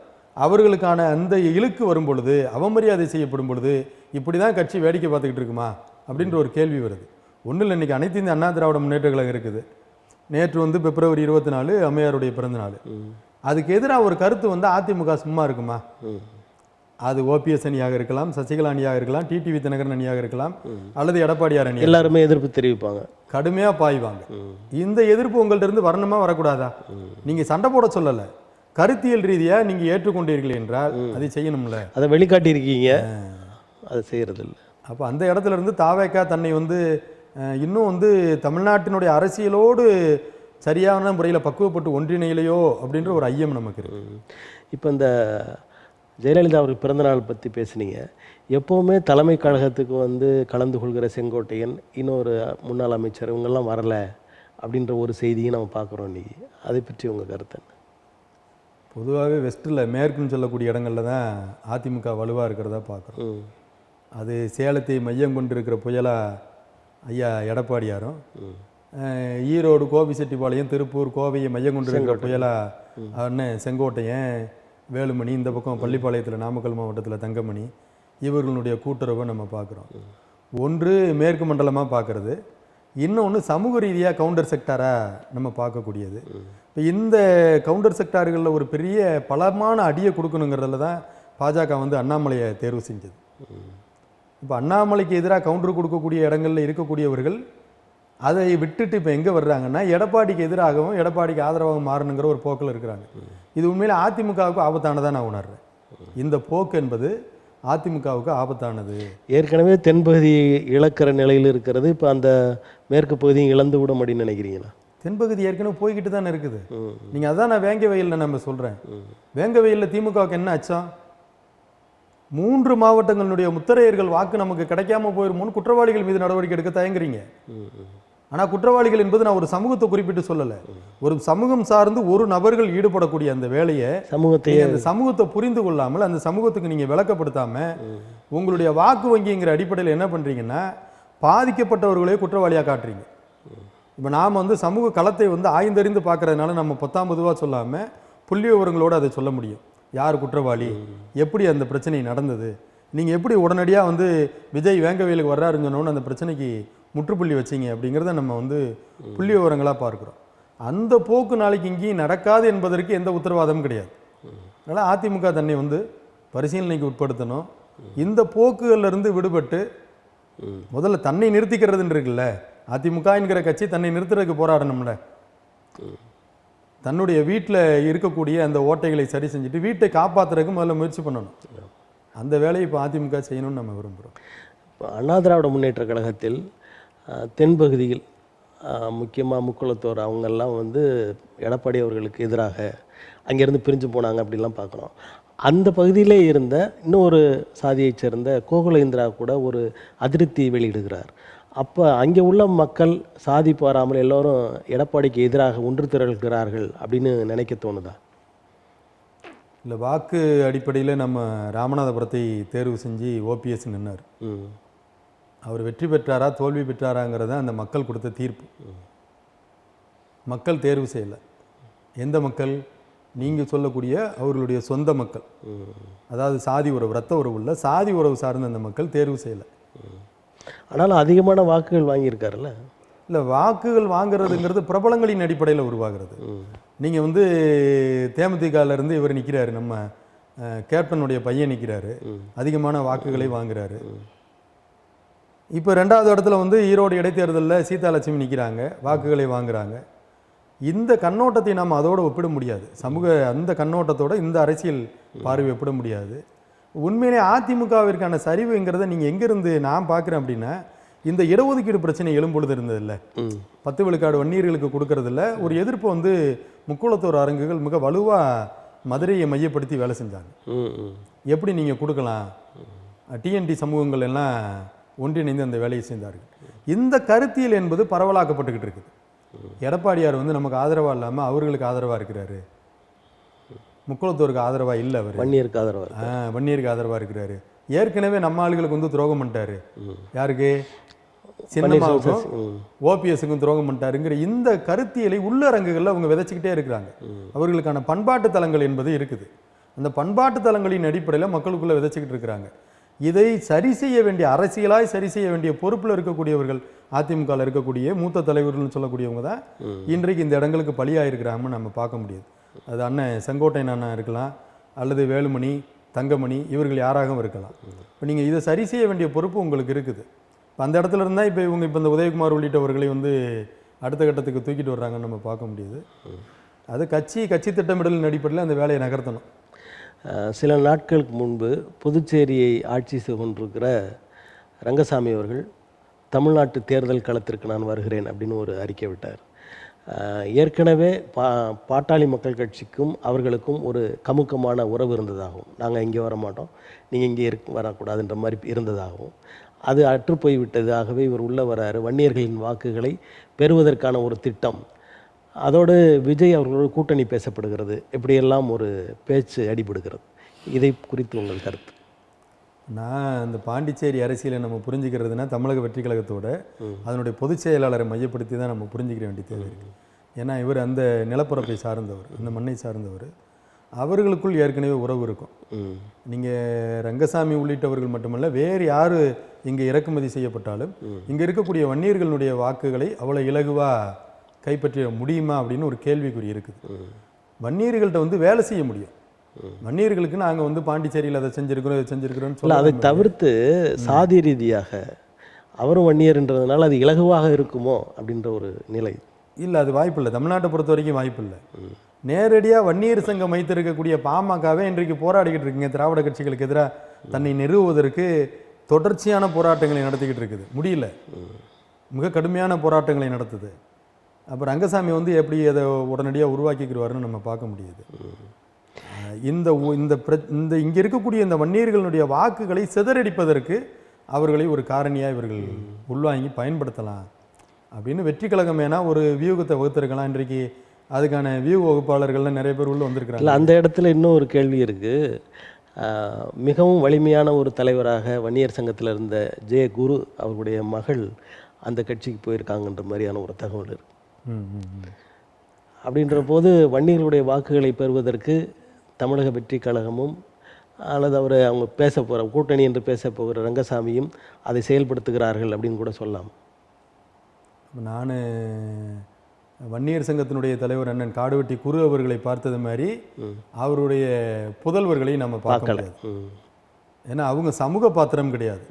அவர்களுக்கான அந்த இழுக்கு வரும் பொழுது, அவமரியாதை செய்யப்படும் பொழுது இப்படி தான் கட்சி வேடிக்கை பார்த்துக்கிட்டு இருக்குமா அப்படின்ற ஒரு கேள்வி வருது. ஒன்றும் இல்லை, இன்றைக்கி அனைத்து இந்த அண்ணா திராவிட முன்னேற்ற கழகம் இருக்குது. நேற்று வந்து பிப்ரவரி 24 அம்மையாருடைய பிறந்த நாள். அதுக்கு எதிராக ஒரு கருத்து வந்து அதிமுக சும்மா இருக்குமா? அது ஓபிஎஸ் அணியாக இருக்கலாம், சசிகலா அணியாக இருக்கலாம், டிடிவி தினகரன் அணியாக இருக்கலாம், அல்லது எடப்பாடியார் அணி, எல்லாருமே எதிர்ப்பு தெரிவிப்பாங்க, கடுமையாக பாய்வாங்க. இந்த எதிர்ப்பு உங்கள்ட்ட இருந்து வரணுமா வரக்கூடாதா? நீங்கள் சண்டை போட சொல்லலை, கருத்தியல் ரீதியாக நீங்கள் ஏற்றுக்கொண்டீர்கள் என்றால் அதை செய்யணும்ல. அதை வெளிக்காட்டியிருக்கீங்க, அதை செய்கிறது இல்லை. அப்போ அந்த இடத்துல இருந்து தாவேக்கா தன்னை வந்து இன்னும் வந்து தமிழ்நாட்டினுடைய அரசியலோடு சரியான முறையில் பக்குவப்பட்டு ஒன்றிணையிலையோ அப்படின்ற ஒரு ஐயம் நமக்கு இருக்கு. இப்போ இந்த ஜெயலலிதா அவருக்கு பிறந்தநாள் பற்றி பேசுனீங்க. எப்போவுமே தலைமை கழகத்துக்கு வந்து கலந்து கொள்கிற செங்கோட்டையன், இன்னொரு முன்னாள் அமைச்சர், இவங்கெல்லாம் வரலை அப்படின்ற ஒரு செய்தியை நம்ம பார்க்குறோம் இன்றைக்கி. அதை பற்றி உங்கள் கருத்து என்ன? பொதுவாகவே வெஸ்ட்டில் மேற்குன்னு சொல்லக்கூடிய இடங்களில் தான் அதிமுக வலுவாக இருக்கிறதா பார்க்குறோம். அது சேலத்தை மையம் கொண்டு இருக்கிற புயலா ஐயா எடப்பாடியாரும், ஈரோடு கோபிச்செட்டிப்பாளையம் திருப்பூர் கோவையை மையம் கொண்டு இருக்கிற புயலா அண்ணன் செங்கோட்டையன், வேலுமணி, இந்த பக்கம் பள்ளிப்பாளையத்தில் நாமக்கல் மாவட்டத்தில் தங்கமணி, இவர்களுடைய கூட்டுறவை நம்ம பார்க்குறோம். ஒன்று மேற்கு மண்டலமாக பார்க்குறது, இன்னொன்று சமூக ரீதியாக கவுண்டர் செக்டாராக நம்ம பார்க்கக்கூடியது. இப்போ இந்த கவுண்டர் செக்டார்களில் ஒரு பெரிய பலமான அடியை கொடுக்கணுங்கிறதுல தான் பாஜக வந்து அண்ணாமலையை தேர்வு செஞ்சது. இப்போ அண்ணாமலைக்கு எதிராக கவுண்டர் கொடுக்கக்கூடிய இடங்களில் இருக்கக்கூடியவர்கள் அதை விட்டுட்டு இப்போ எங்கே வர்றாங்கன்னா எடப்பாடிக்கு எதிராகவும் எடப்பாடிக்கு ஆதரவாகவும் மாறணுங்கிற ஒரு போக்கில் இருக்கிறாங்க. இது உண்மையில் அதிமுகவுக்கு ஆபத்தானதாக நான் உணர்றேன். இந்த போக்கு என்பது அதிமுகவுக்கு ஆபத்தானது. ஏற்கனவே தென்பகுதி இழக்கிற நிலையில் இருக்கிறது, இப்போ அந்த மேற்கு பகுதியும் இழந்து விட முடியும்னு நினைக்கிறீங்களா? தென்பகுதி ஏற்கனவே போய்கிட்டு தானே இருக்குது. நீங்கள் அதான் நான் வேங்க வயலில் நம்ம சொல்கிறேன். வேங்க வயலில் திமுகவுக்கு என்ன அச்சம்? 3 மாவட்டங்களுடைய முத்தரையர்கள் வாக்கு நமக்கு கிடைக்காம போயிருமோன்னு குற்றவாளிகள் மீது நடவடிக்கை எடுக்க தயங்குறீங்க. ஆனால் குற்றவாளிகள் என்பது நான் ஒரு சமூகத்தை குறிப்பிட்டு சொல்லலை, ஒரு சமூகம் சார்ந்து ஒரு நபர்கள் ஈடுபடக்கூடிய அந்த வேலையை அந்த சமூகத்தை புரிந்து கொள்ளாமல், அந்த சமூகத்துக்கு நீங்கள் விளக்கப்படுத்தாமல் உங்களுடைய வாக்கு வங்கிங்கிற அடிப்படையில் என்ன பண்ணுறீங்கன்னா பாதிக்கப்பட்டவர்களே குற்றவாளியாக காட்டுறீங்க. இப்போ நாம் வந்து சமூக களத்தை வந்து ஆய்ந்தறிந்து பார்க்கறதுனால நம்ம 10 சொல்லாமல் புள்ளி விவரங்களோடு அதை சொல்ல முடியும். யார் குற்றவாளி, எப்படி அந்த பிரச்சனை நடந்தது, நீங்கள் எப்படி உடனடியாக வந்து விஜய் வேங்கவேலுக்கு வர்றாருன்னு சொன்னோன்னு அந்த பிரச்சனைக்கு முற்றுப்புள்ளி வச்சிங்க அப்படிங்கிறத நம்ம வந்து புள்ளி விவரங்களாக பார்க்குறோம். அந்த போக்கு நாளைக்கு இங்கேயும் நடக்காது என்பதற்கு எந்த உத்தரவாதமும் கிடையாது. அதனால் அதிமுக தன்னை வந்து பரிசீலனைக்கு உட்படுத்தணும். இந்த போக்குகளிலிருந்து விடுபட்டு முதல்ல தன்னை நிறுத்திக்கிறதுன்னு இருக்குல்ல, அதிமுக என்கிற கட்சி தன்னை நிறுத்துறதுக்கு போராடணும்ல. தன்னுடைய வீட்டில் இருக்கக்கூடிய அந்த ஓட்டைகளை சரி செஞ்சுட்டு வீட்டை காப்பாற்றுறதுக்கு முதல்ல முயற்சி பண்ணணும். அந்த வேலையை இப்போ அதிமுக செய்யணும்னு நம்ம விரும்புகிறோம். இப்போ அண்ணா திராவிட முன்னேற்ற கழகத்தில் தென்பகுதியில் முக்கியமாக முக்குளத்தோர் அவங்கெல்லாம் வந்து எடப்பாடி அவர்களுக்கு எதிராக அங்கேருந்து பிரிஞ்சு போனாங்க அப்படிலாம் பார்க்குறோம். அந்த பகுதியிலே இருந்த இன்னொரு சாதியைச் சேர்ந்த கோகுலேந்திரா கூட ஒரு அதிருப்தி வெளியிடுகிறார். அப்போ அங்கே உள்ள மக்கள் சாதி பாராமல் எல்லோரும் எடப்பாடிக்கு எதிராக ஒன்று திரள்கிறார்கள் அப்படின்னு நினைக்க தோணுதா? இல்லை, வாக்கு அடிப்படையில் நம்ம ராமநாதபுரத்தை தேர்வு செஞ்சு ஓபிஎஸ் நின்னார். அவர் வெற்றி பெற்றாரா தோல்வி பெற்றாராங்கிறத அந்த மக்கள் கொடுத்த தீர்ப்பு. மக்கள் தேர்வு செய்யலை. எந்த மக்கள்? நீங்கள் சொல்லக்கூடிய அவர்களுடைய சொந்த மக்கள், அதாவது சாதி உறவு, ரத்த உறவு உள்ள சாதி உறவு சார்ந்த அந்த மக்கள் தேர்வு செய்யலை. ஆனாலும் அதிகமான வாக்குகள் வாங்கியிருக்காருல்ல. இல்லை, வாக்குகள் வாங்குறதுங்கிறது பிரபலங்களின் அடிப்படையில் உருவாகிறது. நீங்கள் வந்து தேமுதிகலேருந்து இவர் நிற்கிறாரு, நம்ம கேப்டனுடைய பையன் நிற்கிறாரு, அதிகமான வாக்குகளை வாங்குறாரு. இப்போ 2வது இடத்துல வந்து ஈரோடு இடைத்தேர்தலில் சீதாலட்சுமி நிற்கிறாங்க, வாக்குகளை வாங்குறாங்க. இந்த கண்ணோட்டத்தை நாம் அதோடு ஒப்பிட முடியாது. சமூக அந்த கண்ணோட்டத்தோட இந்த அரசியல் பார்வை ஒப்பிட முடியாது. உண்மையிலே அதிமுகவிற்கான சரிவுங்கிறத நீங்கள் எங்கேருந்து நான் பார்க்குறேன் அப்படின்னா, இந்த இடஒதுக்கீடு பிரச்சனை எழும்பொழுது இருந்ததில்ல, 10 விழுக்காடு வன்னியர்களுக்கு கொடுக்கறதில்ல, ஒரு எதிர்ப்பு வந்து முக்குளத்தோர் அரங்குகள் மிக வலுவாக மதுரையை மையப்படுத்தி வேலை செஞ்சாங்க. எப்படி நீங்கள் கொடுக்கலாம், டிஎன்டி சமூகங்கள் எல்லாம் ஒன்றிணைந்து அந்த வேலையை செய்தார்கள். இந்த கருத்தியல் என்பது பரவலாக்கப்பட்டுக்கிட்டு இருக்குது. எடப்பாடியார் வந்து நமக்கு ஆதரவாக இல்லாமல் அவர்களுக்கு ஆதரவாக இருக்கிறாரு. முக்குளத்தோருக்கு ஆதரவாக இல்லை, அவர் வன்னியருக்கு ஆதரவாக வன்னியருக்கு ஆதரவாக இருக்கிறாரு. ஏற்கனவே நம்ம ஆளுகளுக்கு வந்து துரோகம் பண்ணிட்டாரு. யாருக்கு? சின்னம்மாவுக்கும் ஓபிஎஸ்க்கும் துரோகம் பண்ணிட்டாருங்கிற இந்த கருத்தியலை உள்ளரங்குகளில் அவங்க விதைச்சிக்கிட்டே இருக்கிறாங்க. அவர்களுக்கான பண்பாட்டு தலங்கள் என்பது இருக்குது. அந்த பண்பாட்டு தலங்களின் அடிப்படையில் மக்களுக்குள்ளே விதைச்சிக்கிட்டு இருக்கிறாங்க. இதை சரி செய்ய வேண்டிய, அரசியலாய் சரி செய்ய வேண்டிய பொறுப்பில் இருக்கக்கூடியவர்கள் அதிமுகவில் இருக்கக்கூடிய மூத்த தலைவர்கள்னு சொல்லக்கூடியவங்க தான் இன்றைக்கு இந்த இடங்களுக்கு பலியாயிருக்கிறாங்கன்னு நம்ம பார்க்க முடியுது. அது அண்ணன் செங்கோட்டையன் அண்ணன் இருக்கலாம், அல்லது வேலுமணி, தங்கமணி, இவர்கள் யாராகவும் இருக்கலாம். இப்போ நீங்கள் இதை சரி செய்ய வேண்டிய பொறுப்பு உங்களுக்கு இருக்குது. இப்போ அந்த இடத்துல இருந்தால் இப்போ இவங்க இப்போ இந்த உதயகுமார் உள்ளிட்டவர்களை வந்து அடுத்த கட்டத்துக்கு தூக்கிட்டு வர்றாங்கன்னு நம்ம பார்க்க முடியுது. அது கட்சி திட்டமிடலின் அடிப்படையில் அந்த வேலையை நகர்த்தணும். சில நாட்களுக்கு முன்பு புதுச்சேரியை ஆட்சி செய்து கொண்டிருக்கிற ரங்கசாமி அவர்கள் தமிழ்நாட்டு தேர்தல் களத்திற்கு நான் வருகிறேன் அப்படின்னு ஒரு அறிக்கை விட்டார். ஏற்கனவே பாட்டாளி மக்கள் கட்சிக்கும் அவர்களுக்கும் ஒரு கமுக்கமான உறவு இருந்ததாகவும், நாங்கள் இங்கே வர மாட்டோம், நீங்கள் இங்கே வரக்கூடாதுன்ற மாதிரி இருந்ததாகவும், அது அற்று போய்விட்டதாகவே இவர் உள்ள வராரு. வன்னியர்களின் வாக்குகளை பெறுவதற்கான ஒரு திட்டம், அதோடு விஜய் அவர்களோட கூட்டணி பேசப்படுகிறது, இப்படியெல்லாம் ஒரு பேச்சு அடிபடுகிறது. இதை குறித்து உங்கள் கருத்து? நான் இந்த பாண்டிச்சேரி அரசியலை நம்ம புரிஞ்சுக்கிறதுனா தமிழக வெற்றி கழகத்தோட அதனுடைய பொதுச் செயலாளரை மையப்படுத்தி தான் நம்ம புரிஞ்சுக்கிற வேண்டிய தேவை இருக்குது. ஏன்னா இவர் அந்த நிலப்பரப்பை சார்ந்தவர், அந்த மண்ணை சார்ந்தவர். அவர்களுக்குள் ஏற்கனவே உறவு இருக்கும். நீங்கள் ரங்கசாமி உள்ளிட்டவர்கள் மட்டுமல்ல, வேறு யார் இங்கே இறக்குமதி செய்யப்பட்டாலும் இங்கே இருக்கக்கூடிய வன்னியர்களுடைய வாக்குகளை அவ்வளோ இலகுவாக கைப்பற்ற முடியுமா அப்படின்னு ஒரு கேள்விக்குறி இருக்குது. வன்னியர்கள்ட்ட வந்து வேலை செய்ய முடியும். வன்னியர்களுக்கு நாங்கள் வந்து பாண்டிச்சேரியில் அதை செஞ்சுருக்கிறோம், இதை செஞ்சுருக்கிறோன்னு சொல்ல, அதை தவிர்த்து சாதி ரீதியாக அவரும் வன்னியர்ன்றதுனால அது இலகுவாக இருக்குமோ அப்படின்ற ஒரு நிலை இல்லை. அது வாய்ப்பு இல்லை. தமிழ்நாட்டை பொறுத்த வரைக்கும் வாய்ப்பு இல்லை. நேரடியாக வன்னியர் சங்கம் வைத்திருக்கக்கூடிய பாமகவே இன்றைக்கு போராடிக்கிட்டு இருக்குங்க. திராவிட கட்சிகளுக்கு எதிராக தன்னை நிறுவுவதற்கு தொடர்ச்சியான போராட்டங்களை நடத்திக்கிட்டு இருக்குது. முடியல, மிக கடுமையான போராட்டங்களை நடத்துது. அப்போ ரங்கசாமி வந்து எப்படி அதை உடனடியாக உருவாக்கிக்கிடுவாருன்னு நம்ம பார்க்க முடியுது. இந்த இங்கே இருக்கக்கூடிய இந்த வன்னியர்களுடைய வாக்குகளை சிதறடிப்பதற்கு அவர்களை ஒரு காரணியாக இவர்கள் உள்வாங்கி பயன்படுத்தலாம் அப்படின்னு வெற்றி கழகம் ஏன்னா ஒரு வியூகத்தை வகுத்திருக்கலாம். இன்றைக்கு அதுக்கான வியூக வகுப்பாளர்கள்லாம் நிறைய பேர் உள்ள வந்திருக்கிறாங்க. இல்லை, அந்த இடத்துல இன்னும் ஒரு கேள்வி இருக்குது. மிகவும் வலிமையான ஒரு தலைவராக வன்னியர் சங்கத்தில் இருந்த ஜெய குரு அவருடைய மகள் அந்த கட்சிக்கு போயிருக்காங்கன்ற மாதிரியான ஒரு தகவல் இருக்குது. அப்படின்ற போது வன்னியர்களுடைய வாக்குகளை பெறுவதற்கு தமிழக வெற்றி கழகமும் அல்லது அவங்க பேச போகிற கூட்டணி என்று பேச போகிற ரங்கசாமியும் அதை செயல்படுத்துகிறார்கள் அப்படின்னு கூட சொல்லலாம். நான் வன்னியர் சங்கத்தினுடைய தலைவர் அண்ணன் காடுவெட்டி குரு அவர்களை பார்த்தது மாதிரி அவருடைய புதல்வர்களை நம்ம பார்க்கல. ஏன்னா அவங்க சமூக பாத்திரம் கிடையாது.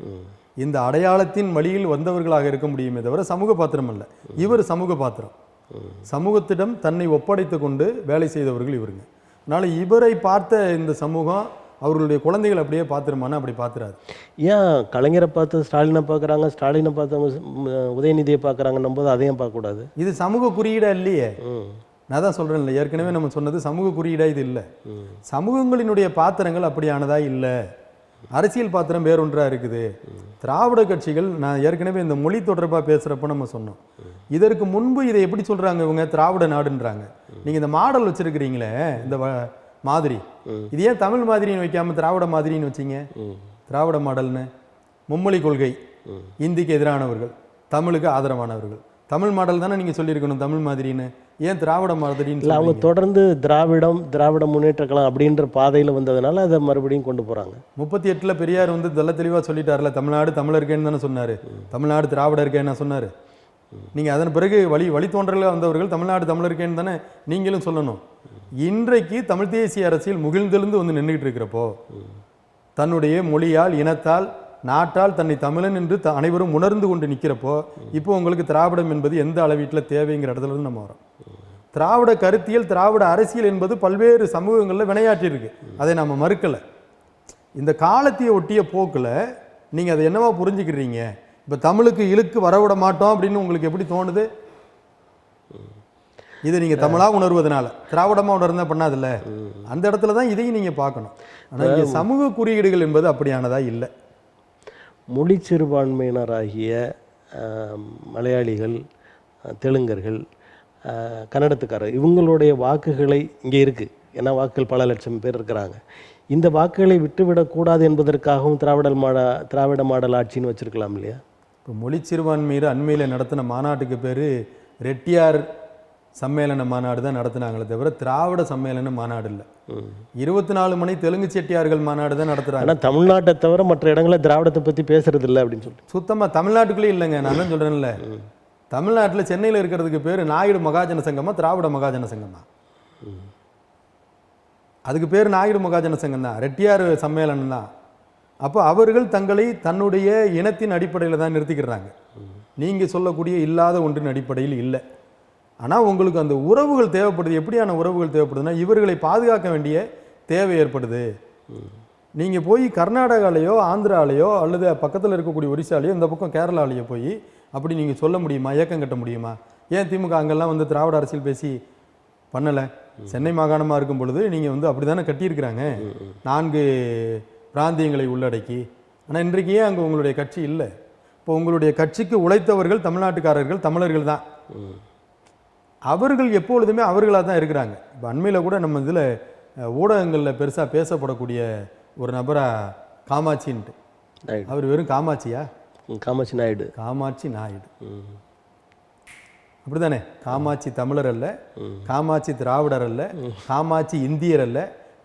இந்த அடையாளத்தின் வழியில் வந்தவர்களாக இருக்க முடியுமே தவிர சமூக பாத்திரம் அல்ல. இவர் சமூக பாத்திரம். சமூகத்திடம் தன்னை ஒப்படைத்து கொண்டு வேலை செய்தவர்கள் இவருங்க. அதனால் இவரை பார்த்த இந்த சமூகம் அவர்களுடைய குழந்தைகள் அப்படியே பார்த்துருமானா அப்படி பார்த்துறாரு. ஏன் கலைஞரை பார்த்து ஸ்டாலினை பார்க்குறாங்க, ஸ்டாலினை பார்த்து உதயநிதியை பார்க்குறாங்கன்னும் போது அதையும் பார்க்கக்கூடாது? இது சமூக குறியீடா இல்லையே. நான் தான் சொல்கிறேன் இல்லை, ஏற்கனவே நம்ம சொன்னது சமூக குறியீடா இது இல்லை. சமூகங்களினுடைய பாத்திரங்கள் அப்படியானதா இல்லை. அரசியல் பாத்திரம் வேறொன்றாக இருக்குது. திராவிட கட்சிகள், நான் ஏற்கனவே இந்த மொழி தொடர்பாக பேசுகிறப்ப நம்ம சொன்னோம், இதற்கு முன்பு இதை எப்படி சொல்கிறாங்க இவங்க, திராவிட நாடுன்றாங்க. நீங்கள் இந்த மாடல் வச்சுருக்கிறீங்களே, இந்த மாதிரி, இது ஏன் தமிழ் மாதிரின்னு வைக்காமல் திராவிட மாதிரின்னு வச்சிங்க? திராவிட மாடல்னு மும்மொழி கொள்கை, இந்திக்கு எதிரானவர்கள், தமிழுக்கு ஆதரவானவர்கள். தமிழ் மாடல் தானே நீங்கள் சொல்லியிருக்கணும் தமிழ் மாதிரின்னு. ஏன் திராவிட மாதிரின்னு? இல்லை, அவங்க தொடர்ந்து திராவிட முன்னேற்ற கழகம் அப்படின்ற பாதையில் வந்ததுனால அதை மறுபடியும் கொண்டு போகிறாங்க. 38 பெரியார் வந்து தெல்ல தெளிவாக சொல்லிட்டார்ல, தமிழ்நாடு தமிழர் இருக்கேன்னு தானே சொன்னார், தமிழ்நாடு திராவிட இருக்கேன்னு சொன்னார். நீங்கள் அதன் பிறகு வழித்தோன்றலில் வந்தவர்கள் தமிழ்நாடு தமிழர் இருக்கேன்னு தானே நீங்களும் சொல்லணும். இன்றைக்கு தமிழ் தேசிய அரசியல் முகிழ்ந்தெழுந்து வந்து நின்றுக்கிட்டு இருக்கிறப்போ, தன்னுடைய மொழியால், இனத்தால், நாட்டால் தன்னை தமிழன் என்று அனைவரும் உணர்ந்து கொண்டு நிற்கிறப்போ, இப்போ உங்களுக்கு திராவிடம் என்பது எந்த அளவீட்டில் தேவைங்கிற இடத்துல இருந்து நம்ம வரோம். திராவிட கருத்தியல், திராவிட அரசியல் என்பது பல்வேறு சமூகங்களில் வினையாற்றிருக்கு. அதை நம்ம மறுக்கலை. இந்த காலத்தையே ஒட்டிய போக்கில் நீங்கள் அதை என்னவா புரிஞ்சுக்கிறீங்க? இப்போ தமிழுக்கு இழுக்கு வரவிட மாட்டோம் அப்படின்னு உங்களுக்கு எப்படி தோணுது? இதை நீங்கள் தமிழாக உணர்வதனால, திராவிடமாக உணர்ந்தா பண்ணாதில்ல. அந்த இடத்துல தான் இதையும் நீங்கள் பார்க்கணும். ஆனால் இங்கே சமூக குறியீடுகள் என்பது அப்படியானதா இல்லை. மொழி சிறுபான்மையினராகிய மலையாளிகள், தெலுங்கர்கள், கன்னடத்துக்காரர் இவங்களுடைய வாக்குகளை இங்கே இருக்குது. ஏன்னா வாக்குகள் பல லட்சம் பேர் இருக்கிறாங்க. இந்த வாக்குகளை விட்டுவிடக்கூடாது என்பதற்காகவும் திராவிட மாடல் ஆட்சின்னு வச்சுருக்கலாம் இல்லையா? இப்போ மொழி சிறுபான்மையர் அண்மையில் நடத்தின மாநாட்டுக்கு பேர் ரெட்டியார் சம்மேளன மாநாடு தான் நடத்துனாங்களே தவிர திராவிட சம்மேளன மாநாடு இல்லை. 24 மணி தெலுங்கு செட்டியார்கள் மாநாடு தான் நடத்துகிறாங்க. ஆனால் தமிழ்நாட்டை தவிர மற்ற இடங்களில் திராவிடத்தை பற்றி பேசுறது இல்லை அப்படின்னு சொல்லிட்டு சுத்தமாக தமிழ்நாட்டுக்குள்ளே இல்லைங்க. நான் தான் சொல்கிறேன்ல, தமிழ்நாட்டில் சென்னையில் இருக்கிறதுக்கு பேர் நாயுடு மகாஜன சங்கமா திராவிட மகாஜன சங்கமா? அதுக்கு பேர் நாயுடு மகாஜன சங்கம் தான், ரெட்டியார் சம்மேளனம் தான். அப்போ அவர்கள் தங்களை தன்னுடைய இனத்தின் அடிப்படையில் தான் நிறுத்திக்கிறாங்க. நீங்கள் சொல்லக்கூடிய இல்லாத ஒன்றின் அடிப்படையில் இல்லை. ஆனால் உங்களுக்கு அந்த உறவுகள் தேவைப்படுது. எப்படியான உறவுகள் தேவைப்படுதுன்னா, இவர்களை பாதுகாக்க வேண்டிய தேவை ஏற்படுது. நீங்கள் போய் கர்நாடகாலேயோ ஆந்திராலேயோ அல்லது பக்கத்தில் இருக்கக்கூடிய ஒரிசாலேயோ இந்த பக்கம் கேரளாலேயோ போய் அப்படி நீங்கள் சொல்ல முடியுமா? ஏக்கம் கட்ட முடியுமா? ஏன் திமுக அங்கெல்லாம் வந்து திராவிட அரசியல் பேசி பண்ணலை? சென்னை மாகாணமாக இருக்கும் பொழுது நீங்கள் வந்து அப்படி தானே கட்டியிருக்கிறாங்க, 4 பிராந்தியங்களை உள்ளடக்கி. ஆனால் இன்றைக்கு ஏன் அங்கே உங்களுடைய கட்சி இல்லை? இப்போ உங்களுடைய கட்சிக்கு உழைத்தவர்கள் தமிழ்நாட்டுக்காரர்கள், தமிழர்கள் தான். அவர்கள் எப்பொழுதுமே அவர்களாக தான் இருக்கிறாங்க. இப்போ அண்மையில் கூட நம்ம இதில் ஊடகங்களில் பெருசாக பேசப்படக்கூடிய ஒரு நபராக காமாட்சின்ட்டு, அவர் வெறும் காமாட்சியா? காமாட்சி நாயுடு. காமாட்சி நாயுடு அப்படிதானே? காமாட்சி தமிழர் அல்ல, காமாட்சி திராவிடர் அல்ல, காமாட்சி இந்தியர் அல்ல,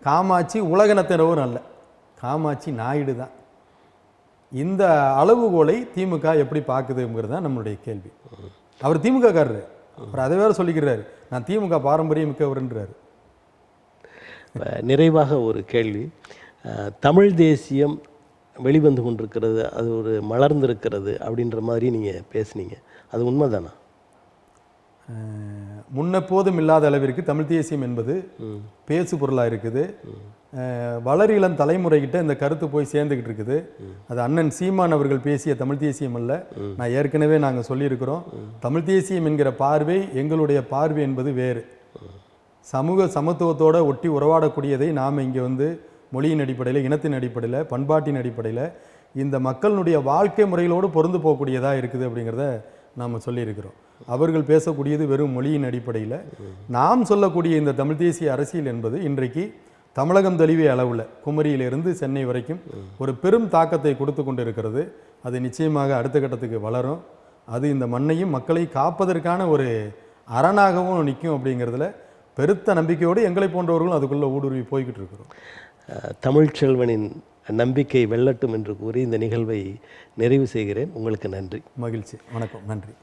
காமாட்சி உலகனத்தினரும் அல்ல, காமாட்சி நாயுடு தான். இந்த அளவுகோலை திமுக எப்படி பார்க்குதுங்கிறது தான் நம்மளுடைய கேள்வி. அவர் திமுக காரரு, அவர் அதை வேற சொல்லிக்கிறாரு, நான் திமுக பாரம்பரியம் மிக்கவர்ன்றாரு. நிறைவாக ஒரு கேள்வி, தமிழ் தேசியம் வெளிவந்து கொண்டிருக்கிறது, அது ஒரு மலர்ந்திருக்கிறது அப்படின்ற மாதிரி நீங்கள் பேசுனீங்க, அது உண்மைதானா? முன்னெப்போதும் இல்லாத அளவிற்கு தமிழ் தேசியம் என்பது பேசு பொருளாக இருக்குது. வளர் இளம் தலைமுறைகிட்ட இந்த கருத்து போய் சேர்ந்துக்கிட்டு இருக்குது. அது அண்ணன் சீமான் அவர்கள் பேசிய தமிழ் தேசியம் அல்ல. நான் ஏற்கனவே நாங்கள் சொல்லியிருக்கிறோம், தமிழ் தேசியம் என்கிற பார்வை எங்களுடைய பார்வை என்பது வேறு. சமூக சமத்துவத்தோடு ஒட்டி உறவாடக்கூடியதை நாம் இங்கே வந்து மொழியின் அடிப்படையில், இனத்தின் அடிப்படையில், பண்பாட்டின் அடிப்படையில் இந்த மக்களுடைய வாழ்க்கை முறைகளோடு பொருந்து போகக்கூடியதாக இருக்குது அப்படிங்கிறத நாம் சொல்லியிருக்கிறோம். அவர்கள் பேசக்கூடியது வெறும் மொழியின் அடிப்படையில். நாம் சொல்லக்கூடிய இந்த தமிழ் தேசிய அரசியல் என்பது இன்றைக்கு தமிழகம் தழுவிய அளவில் குமரியிலிருந்து சென்னை வரைக்கும் ஒரு பெரும் தாக்கத்தை கொடுத்து கொண்டு இருக்கிறது. அது நிச்சயமாக அடுத்த கட்டத்துக்கு வளரும். அது இந்த மண்ணையும் மக்களை காப்பதற்கான ஒரு அரணாகவும் நிற்கும் அப்படிங்கிறதுல பெருத்த நம்பிக்கையோடு எங்களை போன்றவர்களும் அதுக்குள்ளே ஊடுருவி போய்கிட்டு இருக்கிறோம். தமிழ்ச்செல்வனின் நம்பிக்கை வெல்லட்டும் என்று கூறி இந்த நிகழ்வை நிறைவு செய்கிறேன். உங்களுக்கு நன்றி. மகிழ்ச்சி. வணக்கம். நன்றி.